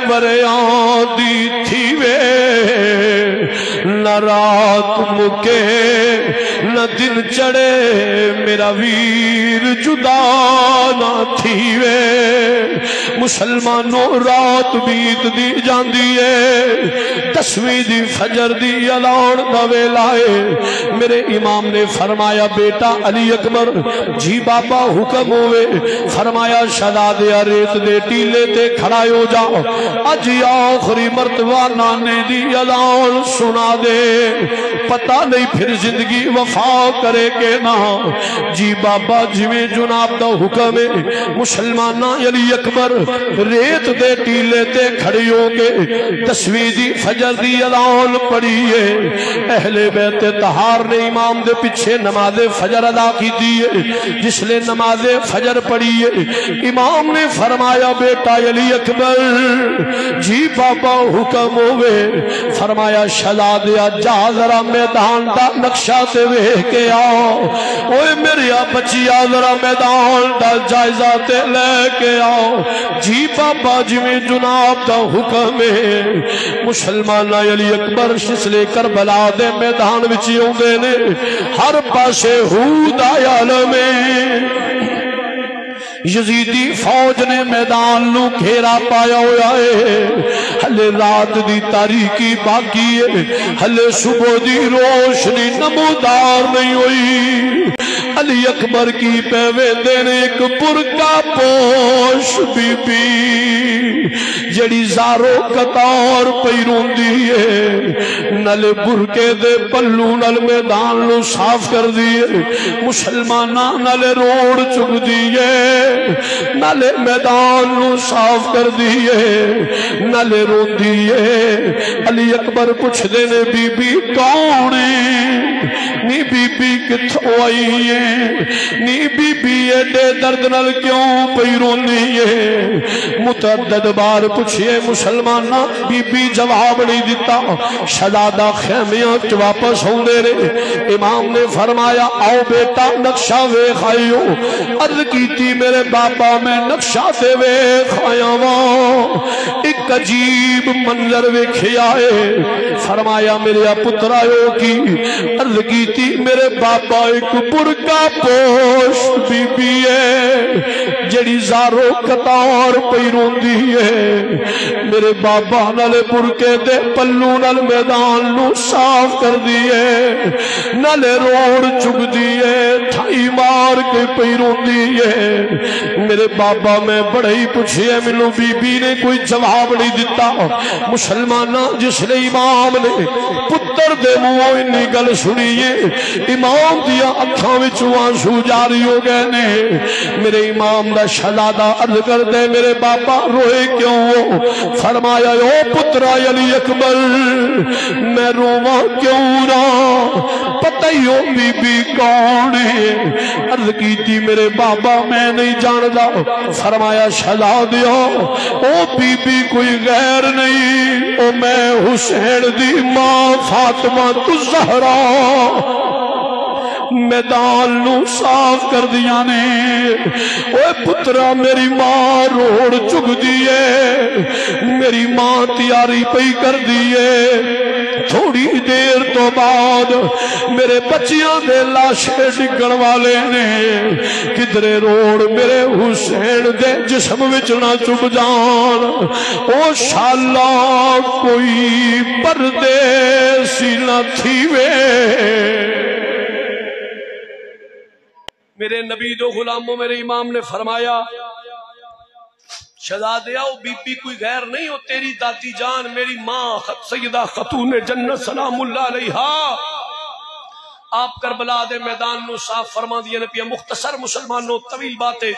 وریاں دی تھی وے نہ رات مکے نہ دن چڑے میرا ویر جدا نہ تھی وے مسلمانوں رات بیت دی جاندی ہے 10ویں دی فجر دی اعلان دا ویلا ہے میرے امام نے فرمایا بیٹا علی اکبر جی بابا حکم ہوئے فرمایا شہزادے ریت دے ٹیلے تے کھڑا ہو جاؤ اج آخری مرتبہ نانے دی اعلان سنا دے پتہ نہیں پھر زندگی وفا کرے کہ نہ جی بابا جویں جناب دا حکم ہے مسلمانہ علی اکبر ریت دے ٹیلے تے کھڑی ہو کے 10ویں دی فجر دی اذان پڑھی ہے اہل بیت طہار نے امام دے پیچھے نماز فجر ادا کی دی جس نے نماز فجر پڑھی ہے امام نے فرمایا بیٹا علی اکبر جی بابا حکم ہوئے فرمایا شہزادیا جا ذرا میدان دا نقشہ تے ویکھ کے آؤ اوے میریا بچیا ذرا میدان دا جائزہ تے لے کے آؤ جی بابا جویں جناب دا حکم ہے مسلمان علی اکبر سلسلے کربلا دے میدان وچ اوندے نے ہر پاسے ہود آیا میں یزیدی فوج نے میدان نو گھیرا پایا ہوا ہے ہلے رات دی تاریکی باقی ہے ہلے صبح دی روشنی نمودار نہیں ہوئی علی اکبر کی پیوے دینے ایک برقع پوش بی بی جڑی زارو قطار پیرون دیئے نل برقے دے پلو نل میدان نو صاف کر دیئے مسلمانہ نل روڑ چک دیئے نالے میدان نو صاف کر دیئے نالے رو دیئے علی اکبر پوچھ دینے بی بی کونے نی بی بی کتھو آئی ہے نی بی بی ایڈے درد نل کیوں پئی رونی ہے متعدد بار پوچھئے مسلمانہ بی بی جواب نہیں دیتا شہزادہ خیمیاں واپس ہوں دے رہے امام نے فرمایا آؤ بیٹا نقشہ ویکھ آئیو عرض کی تھی میرے باپا میں نقشہ سے ویکھ آیا ہوں ایک عجیب منظر ویکھے آئے فرمایا میرے پتر آئیو کی عرض کی تھی میرے باپا ایک برقع پوش بی بی ہے جڑی زارو قطار پیرون دی ہے میرے بابا نالے برقے دے پلو نال میدان نو صاف کر دیئے نالے روڑ چک دیئے ٹھائی مار کے پیرون دیئے میرے بابا میں بڑے ہی پوچھئے ملو بی بی نے کوئی جواب نہیں دیتا مسلمانہ جس نے امام نے پتر دے منہ انی گل سنیے امام دیا اکھاں وچوں آنسو جاری ہو گئے نے میرے امام دا شہزادہ عرض کر دے میرے باپا روئے کیوں ہو فرمایا او پترا علی اکبر میں رواں کیوں نہ پتہ ہی ہو بی بی کون ہے عرض کی تھی میرے بابا میں نہیں جاندا فرمایا شہزادیا او بی بی کوئی غیر نہیں او میں حسین دی ماں فاطمہ الزہرا میدان نو صاف کر دیا نے اوے پترا میری ماں روڑ چگ دیے میری ماں تیاری پئی کر دیے تھوڑی دیر تو بعد میرے بچیاں دے لاشے ڈگن والے نے کدرے روڑ میرے حسین دے جسم وچ نہ چب جان او شالا کوئی پردیسی نہ تھی وے
میرے نبی دو غلاموں میرے امام نے فرمایا شہزادیاں بی بی کوئی غیر نہیں ہو تیری دادی جان میری ماں سیدہ خاتون جنت سلام اللہ علیہا آپ کربلا دے میدان نو صاف فرما دیا نے پیا مختصر مسلمانوں طویل باتیں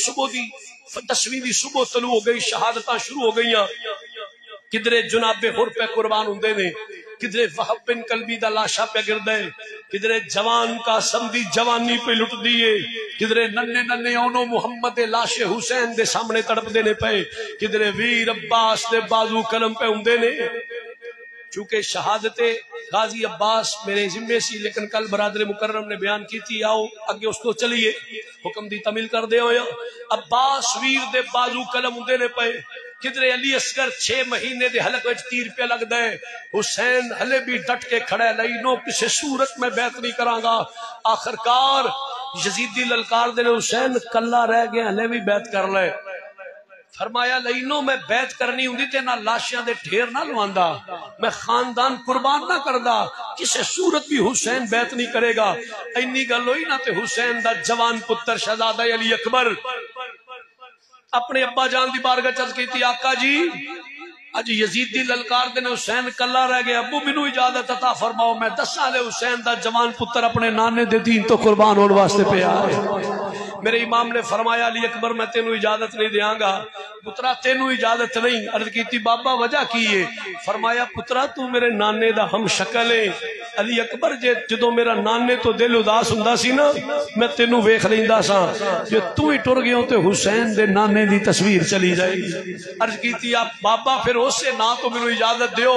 صبح دی 10ویں دی صبح طلوع ہو گئی شہادتاں شروع ہو گئیاں کدرے جناب حر پہ قربان ہوندے نے کدرے وہب بن کلبی دا لاشا پہ گردے کدرے جوان کا سمدی جوانی پہ لٹ دیے کدرے ننے ننے اونو محمد لاش حسین دے سامنے تڑپ دینے پہ کدرے ویر عباس دے بازو کلم پہ ہوندے نے چونکہ شہادت غازی عباس میرے ذمے سی لیکن کل برادر مکرم نے بیان کی تھی آؤ اگے اس کو چلیے حکم دی تمیل کر دے ہویا عباس ویر دے بازو کلم ہوندے نے پہ کدرے علی اصغر 6 مہینے دے حلق وچ تیر پہ لگ دے حسین ہلے بھی ڈٹ کے کھڑے لئینو کسے صورت میں بیعت نہیں کراں گا آخرکار یزیدی للکار دے حسین کلا رہ گئے ہلے بھی بیعت کر لے فرمایا لئینو میں بیعت کرنی ہوندی تے نہ لاشیاں دے ڈھیر نہ لواندا میں خاندان قربان نہ کردا کسے صورت بھی حسین بیعت نہیں کرے گا اینی گل ہوئی نہ تے حسین دا جوان پتر شہزادہ علی اکبر اپنے ابا جان دی بارگاہ چرچ کی تھی آقا جی اج یزید دی للکار دے حسین کلا رہ گیا ابو مینوں اجازت عطا فرماؤ میں 10 سالے حسین دا جوان پتر اپنے نانے دے دین تو قربان ہون واسطے پہ آئے میرے امام نے فرمایا علی اکبر میں تینوں اجازت نہیں دیاں گا پترا تینوں اجازت نہیں عرض کی تھی بابا وجہ کی ہے فرمایا پترا تو میرے نانے دا ہم شکل ہے علی اکبر جدو میرا نانے تو دل اداس ہوندا سی نا میں تینوں ویکھ لیندا سا جو تو ہی ٹر گئے تے حسین دے نانے دی تصویر چلی جائے عرض کی تھی آپ بابا پھر اس سے نہ تو مینوں اجازت دیو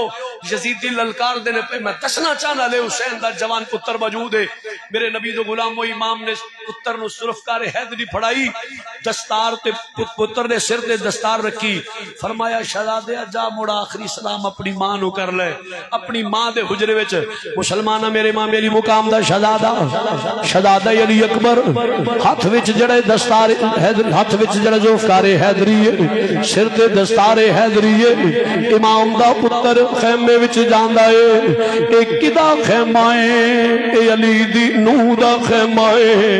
یزیدی للکار دینے پہ میں دسنا چاہنا لے حسین دا جوان پتر موجود ہے میرے نبی دو غلام و امام نے پتر نو سرفکار حیدری پھڑائی دستار تے پتر نے سر تے دستار رکھی فرمایا شہزادے جا موڑا آخری سلام اپنی ماں نو کر لے اپنی ماں دے حجرے وچ مسلمانہ میرے ماں میری مقام دا شہزادہ علی اکبر ہاتھ وچ جڑے دستار حیدری ہاتھ وچ جڑے ذوالفقار حیدری سر تے دستار حیدری امام دا پتر خیمے وچ جاندا ہے اے کدا خیمہ ہے اے علی دی نو دا خیمہ ہے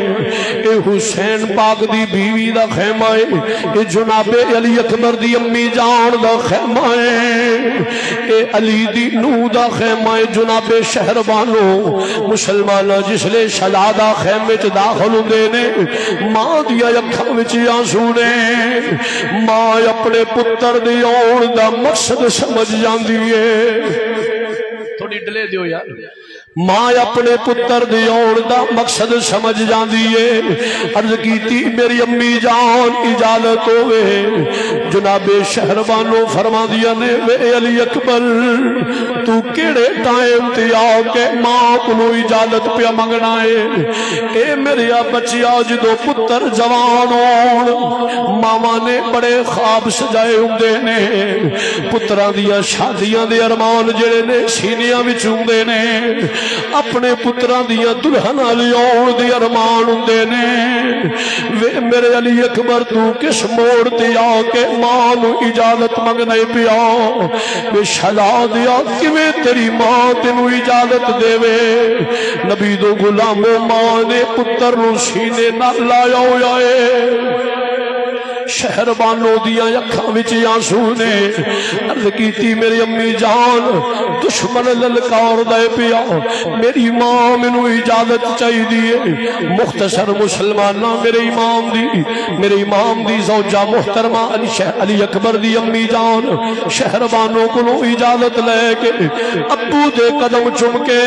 اے حسین پاک دی بیوی دا خیمہ ہے اے جناب علی اکبر دی امی جان دا خیمہ ہے اے علی دی نو دا خیمہ ہے جناب شہربانو مسلمانہ جس لے شہزادہ خیمے چ داخل ہوندے نے ماں دی اکھاں وچ آنسو نے ماں اپنے پتر دی آن دا مقصد سمجھ جاندی ہے تھوڑی ڈلے دیو یار ماں اپنے پتر دی آن دا مقصد سمجھ جاندی ہے عرض کیتی میری امی جان اجازت ہوئے جناب شہربانو فرما دیا نے وے علی اکبر تو کیڑے ٹائم تے آ کے ماں کو اجازت پہ منگنا ہے اے میرے بچیا جدو پتر جوان ہون ماما نے بڑے خواب سجائے ہوندے نے پتراں دیا شادیاں دے ارمان جڑے نے سینیاں وچ ہوندے نے اپنے پتران دیا دلہنا لیاؤں دی ارمان ہوندے نے وے میرے علی اکبر تو کس موڑ تے آ کے ماں نو اجازت منگنے پیا وے شہزادیا کیویں تیری ماں تینوں اجازت دے وے نبی دو غلام ماں نے پتر نو سینے نال لایا ہویا ہے شہربانو دیا اکھاں وچ آنسو نے عرض کیتی میری امی جان دشمن للکار دے پیا میری ماں مینوں اجازت چاہی دیے مختصر مسلمانہ میرے امام دی زوجہ محترمہ علی اکبر دی امی جان شہربانو کو اجازت لے کے ابو دے قدم چم کے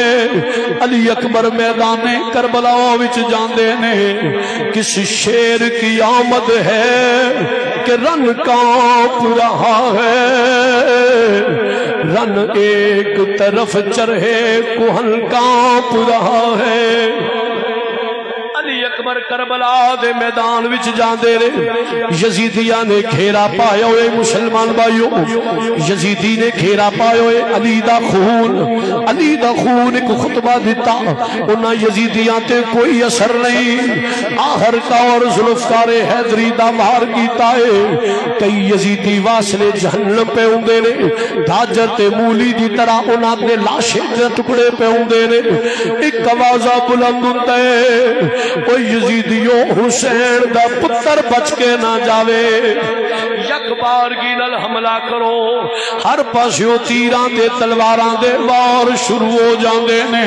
علی اکبر میدان کربلا وچ جاندے نے کس شیر کی آمد ہے کہ رن کانپ رہا ہے رن ایک طرف چرہے کوہن کانپ رہا ہے
اکبر کربلا دے میدان وچ جاندے رہے، یزیدیاں نے گھیرا پایا ہوئے مسلمان بھائیو، یزیدی نے گھیرا پایا ہوئے علی دا خون ایک خطبہ دیتا، انہاں یزیدیاں تے کوئی اثر نہیں، آخر کار ذوالفقار حیدری دا وار کیتا ہے، کئی یزیدی واسلے جہنم پہ ہوندے نے، دھاجر تے مولی دی طرح انہاں دے لاشے دے ٹکڑے پہ ہوندے نے، ایک آوازہ بلند ہوندا ہے، او یزیدیو حسین دا پتر بچ کے نہ جاوے، یک بار کی نل حملہ کرو، ہر پاسیوں تیراں تے تلواراں دے وار شروع ہو جاندے نے،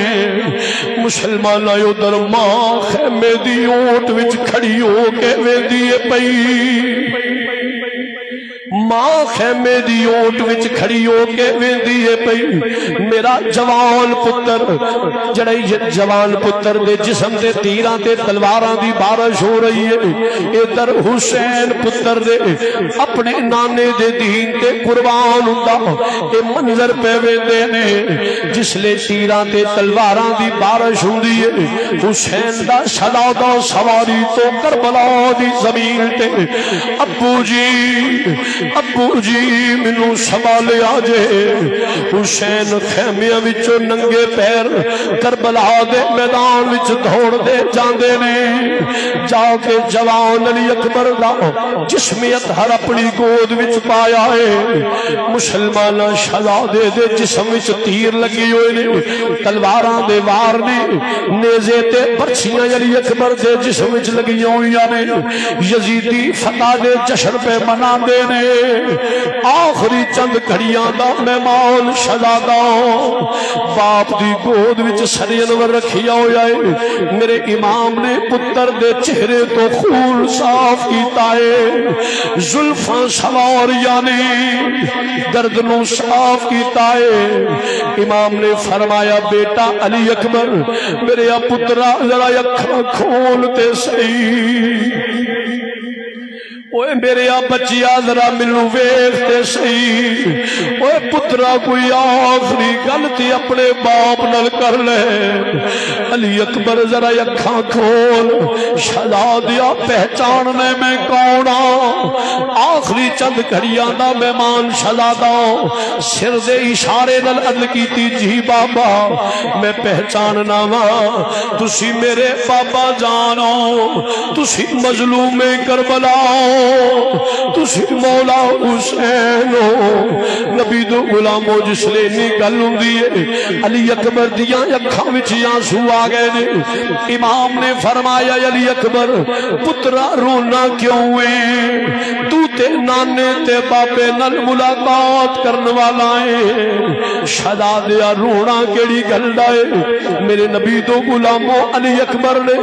مسلمان آئیو در ماں خیمے دی اونٹ وچ کھڑی ہو کے ویندی پئی، ماں خیمے دی اونٹ وچ کھڑی ہو کے ویندی پئی، میرا جوان پتر جڑے جوان پتر دے جسم دے تیراں تے تلواراں دی بارش ہو رہی ہے، ادھر حسین پتر دے اپنے نانے دے دین تے قربان ہوندا، اے منظر پہ ویندے نے، جس لے تیراں تے تلواراں دی بارش ہوندی ہے، حسین دا شہزادہ سواری تو کربلا دی زمین تے، ابو جی منو سوال آجے، حسین خیمیاں وچوں ننگے پیر کربلا دے میدان وچ دوڑ دے جاندے نے، جا کے جوان علی اکبر دا جسمیت ہر اپنی گود وچ پایا ہے، مسلمان شہزادے دے جسم وچ تیر لگی ہوئے نے، تلواراں دے وار نے، نیزے تے برچھیاں علی اکبر دے جسم وچ لگی ہوئی نے، یزیدی فتح دے جشن پہ منا دے نے، آخری چند گھڑیاں دا مہمان شہزادہ باپ دی گود وچ سر انور رکھیا ہویا ہے، میرے امام نے پتر دے چہرے تو خون صاف کیتا ہے، زلفاں سواریاں نے درد نو صاف کیتا ہے، امام نے فرمایا بیٹا علی اکبر میرے پترا ذرا اکھاں کھول تے صحیح، اوے میرے بچیا ذرا مینوں ویکھ تے صحیح، اوے پترا کوئی آخری گل تے اپنے باپ نال کر لے، علی اکبر ذرا اکھاں کھول، شہزادیا پہچاننے میں کون آخری چند گھڑیاں دا مہمان شہزادہ سر دے اشارے نال عرض کیتی جی بابا میں پہچاننا وا، تسی میرے بابا جانو، تسی مظلوم کربلا، تسی مولا حسین ہو، نبی دو غلامو جس لے نی گل ہوندی ہے، علی اکبر دیاں اکھاں وچ آنسو آ گئے نے، امام نے فرمایا علی اکبر پترا رونا کیوں ہے، تو تے نانے تے باپے نال ملاقات کرنے والا ہے، شہزادیا رونا کیڑی گل دا ہے، میرے نبی دو غلامو علی اکبر نے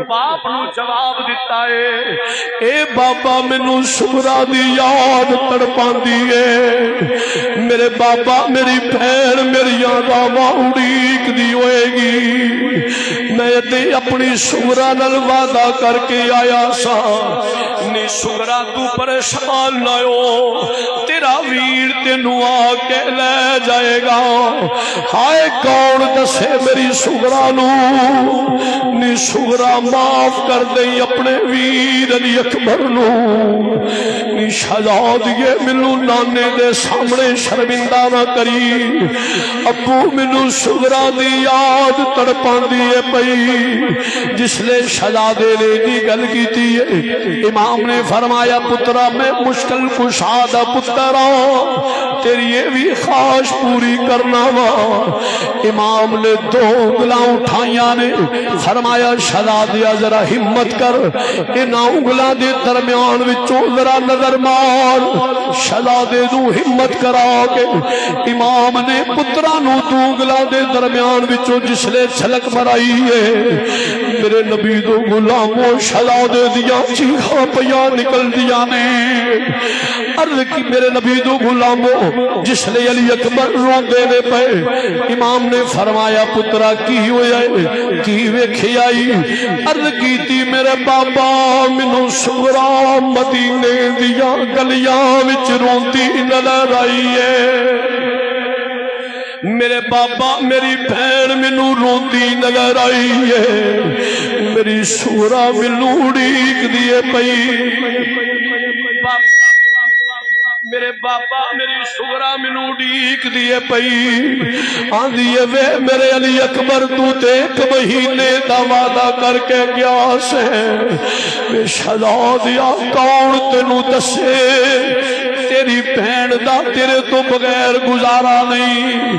باپ نو جواب دیتا ہے، اے بابا مینوں سغرا دی یاد تڑپاندی ہے، میرے بابا میری بہن میری آدھاواں اڑیک دی ہوئے گی، میں تے اپنی سغرا نال وعدہ کر کے آیا سا، نی سغرا تو پریشان نہ ہو، تیرا ویر تینوں آ کے لے جائے گا، ہائے کون دسے میری سغرا نو، نی سغرا معاف کر دیں اپنے ویر علی اکبر نو، نی شہزادیے مینوں نانے دے سامنے شرمندہ نہ کری، ابو مینوں سغرا دی یاد تڑپاندی ہے پئی، جس لے شہزادے نے دی گل کیتی ہے، امام نے فرمایا پترا میں مشکل کشادہ پترا تیری یہ بھی خواہش پوری کرنا وا، امام نے دو انگلاں اٹھائیاں نے فرمایا شہزادیا ذرا ہمت کر، انہاں انگلاں دے درمیان وچوں ذرا نظر مار، شہزادے نو ہمت کرا کے امام نے پترا نو دو انگلاں دے درمیان وچوں جس لے جھلک مرائی ہے، میرے نبی دو غلاموں شہزادے دیاں چیخاں پیاں نکل دیاں نے، عرض کی میرے نبی دو غلاموں جس لے علی اکبر روندے نے پے، امام نے فرمایا پترا کی ہویا ہے کی ویکھی آئی، عرض کیتی میرے بابا مینوں سغرا مدینے دیاں گلیاں وچ روندی نظر آئی ہے، میرے بابا میری بہن مینوں روندی نظر آئی ہے، میری سورا مینوں اڑیک دیے پئی میرے بابا میری سغرا مینوں اڑیک دیے پئی آندی وے میرے علی اکبر تو تے 1 مہینے دا وعدہ کر کے گیا سے وے شہزادیا کون تینوں دسے تیری بہن دا تیرے تو بغیر گزارا نہیں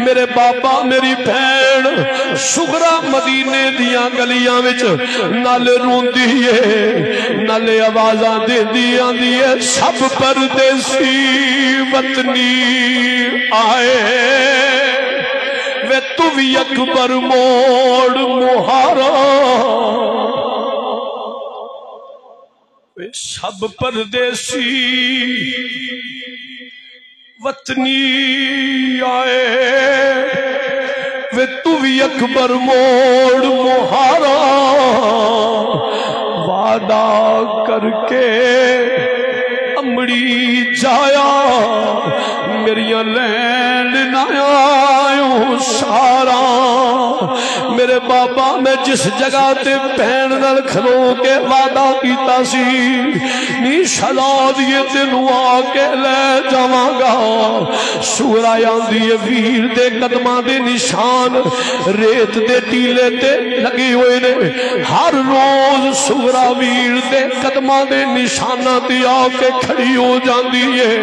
میرے بابا میری بہن سغرا مدینے دیاں گلیاں وچ نالے روندی ہے نالے آوازاں دیندی آندی ہے سب پردیسی وطنی آئے وے تو بھی اکبر موڑ مہارا وے سب پردیسی وطنی آئے وے تو بھی اکبر موڑ مہارا وعدہ کر کے امڑی جایا میریاں لین نہ آئیوں سارا میرے بابا میں جس جگہ تے بہن نال کھلو کے وعدہ کیتا سی نی شہزاد یہ تینوں آ کے لے جاواں گا سورا آندی ویر دے قدماں دے نشان ریت دے ٹیلے تے لگے ہوئے نے ہر روز سورا ویر دے قدماں دے نشاناں تے آ کے کھڑی ہو جاندی ہے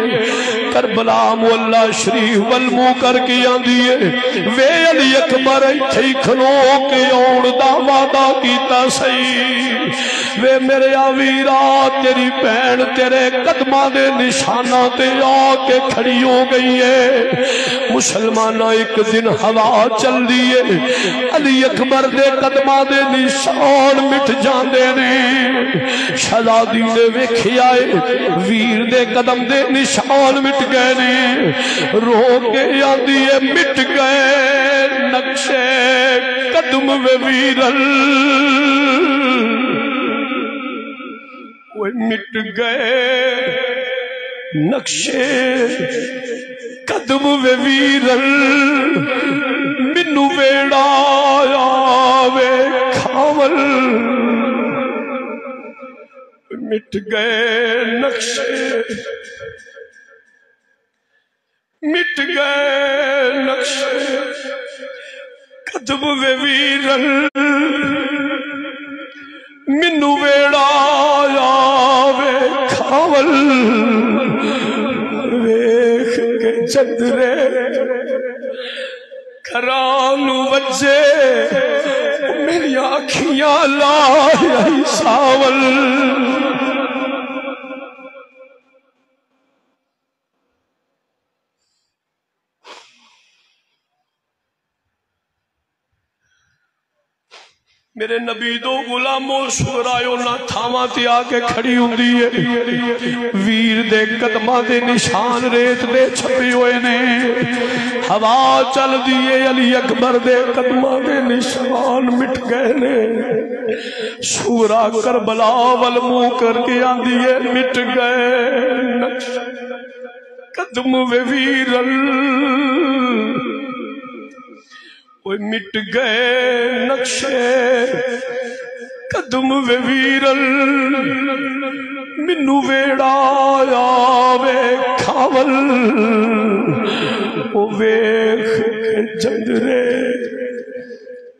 کربلا مولا شریف والمو کر کے آندی ہے وے علی اکبر ایتھے کھلو کے آن دا وعدہ کیتا سی وے میرے آویرا تیری بہن تیرے قدماں دے نشاناں تے آ کے کھڑی ہو گئی ہے مسلمانہ ایک دن ہوا چل دیئے علی اکبر دے قدماں دے نشان مٹ جاندے نے شہزادی نے ویکھی آئے ویر دے قدم دے نشان مٹ گئے نے رو کے آندی ہے مٹ گئے نقشے قدم وے ویرل وہ مٹ گئے نقشے قدم وے ویرل منو ویڑا آوے کھاول مٹ گئے نقشے مٹ گئے نقشے قدم وے ویرل منو ویڑا آوے کھاول ویکھ کے چندرے کرانو وجے میری آنکھیاں لائی ساول میرے نبی دو غلاموں سغرائیوں نہ تھاواں تے آکے کھڑی ہوندی ہے ویر دے قدماں دے نشان ریت دے چھپے ہوئے نے ہوا چل دیئے علی اکبر دے قدماں دے نشان مٹ گئے نے سورا کربلا والمو کر کے آندی ہے مٹ گئے قدم وے ویرل وہ مٹ گئے نقشے قدم وے ویرل منو ویڑا آوے کھاول وہ ویکھ کے جندرے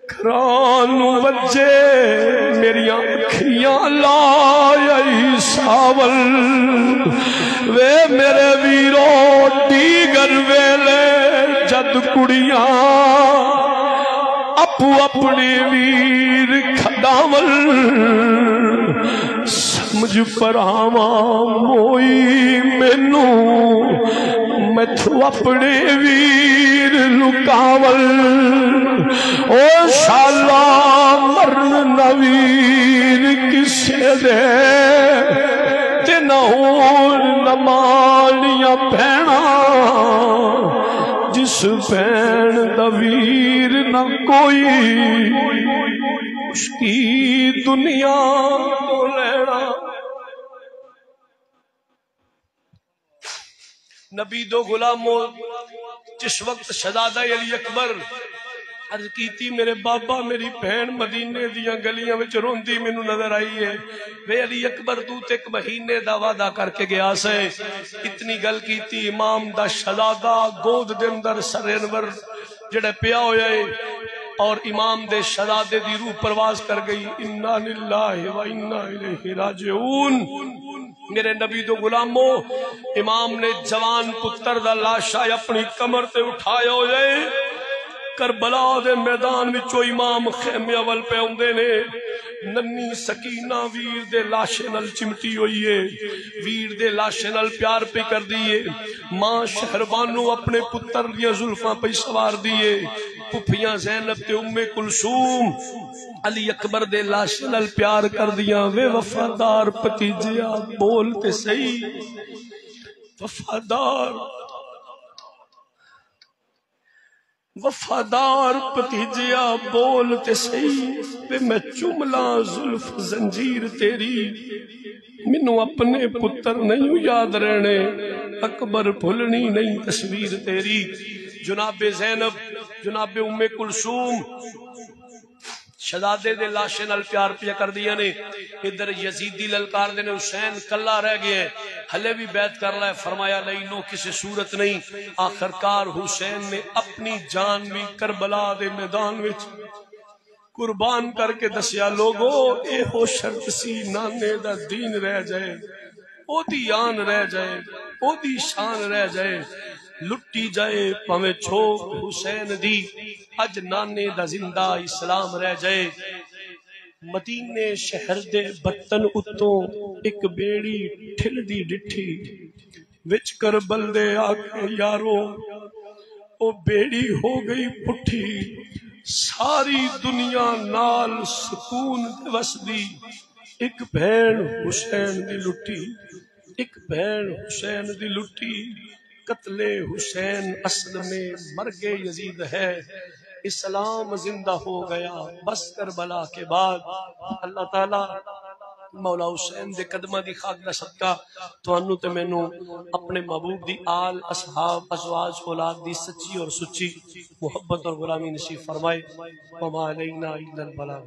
کرانو وجے میری آنکھیاں لائی ساول وے میرے ویرو ٹیگر ویلے جد کڑیاں اپو اپنے ویر کھداول سمجھ پر آواں موئی مینو میں تو اپنے ویر لکاول او شالا مرن نویر کسے دے تے نہ ہون نمالیاں بھینا جس بین دویر نہ کوئی اس کی دنیا تو لینا نبی دو غلاموں جس وقت شہزادہ علی اکبر
عرض کیتی میرے بابا میری بہن مدینے دیاں گلیاں وچ روندی مینوں نظر آئی ہے، وے علی اکبر تو تے ایک مہینے دا وعدہ کر کے گیا سے۔ اتنی گل کیتی امام دا شہزادہ گود دے اندر سر انور جڑا پیا ہویا ہے، اور امام دے شہزادے دی روح پرواز کر گئی۔ انا للہ و انا الیہ راجعون۔ میرے نبی دو غلاموں، امام نے جوان پتر دا لاشا اپنی کمر تے اٹھایا ہوئے، کربلا دے میدان وچوں امام خیمے اول پہ اوندے نے، ننی سکینہ ویر دے لاشے نال چمٹی ہوئی ہے، ویر دے لاشے نال پیار پہ کر دیئے، ماں شہربانو اپنے پتر دیاں زلفاں پہ سوار دیئے، پھپھیاں زینب تے ام کلثوم علی اکبر دے لاشے نال پیار کر دیاں۔ وے وفادار پتیجیا بولتے صحیح، وفادار پتیجیا بولتے صحیح، وے میں چملا زلف زنجیر تیری، مینوں اپنے پتر نہیں یاد رہنے، اکبر بھولنی نہیں تصویر تیری۔ جناب زینب، جناب ام کلثوم شہزادے دے لاشے نال پیار پیا کر دیا نے، ادھر یزیدی للکار دے نے حسین کلا رہ گئے، ہلے بھی بیعت کر رہا ہے، فرمایا نہیں نو کسی صورت نہیں۔ آخرکار حسین نے اپنی جان بھی کربلا دے میدان وچ قربان کر کے دسیا، لوگو اے ہو شرط سی نانے دا دین رہ جائے، او دی آن رہ جائے، او دی شان رہ جائے، لٹی جائے پویں چھوک حسین دی، اج نانے دا زندہ اسلام رہ جائے۔ مدینے شہر دے بطن اتوں ایک بیڑی ٹھل دی ڈٹھی، وچ کربل دے آکے یارو او بیڑی ہو گئی پٹھی، ساری دنیا نال سکون وسدی، ایک بہن حسین دی لٹی، ایک بہن حسین دی لٹی۔ قتل حسین اصل میں مرگ یزید ہے، اسلام زندہ ہو گیا بس کربلا کے بعد۔ اللہ تعالیٰ مولا حسین دے قدمہ دی خاک دا صدقہ توانو تے مینوں اپنے محبوب دی آل اصحاب ازواج اولاد دی سچی اور سچی محبت اور غلامی نصیب فرمائے۔ وما علینا الا البلاغ۔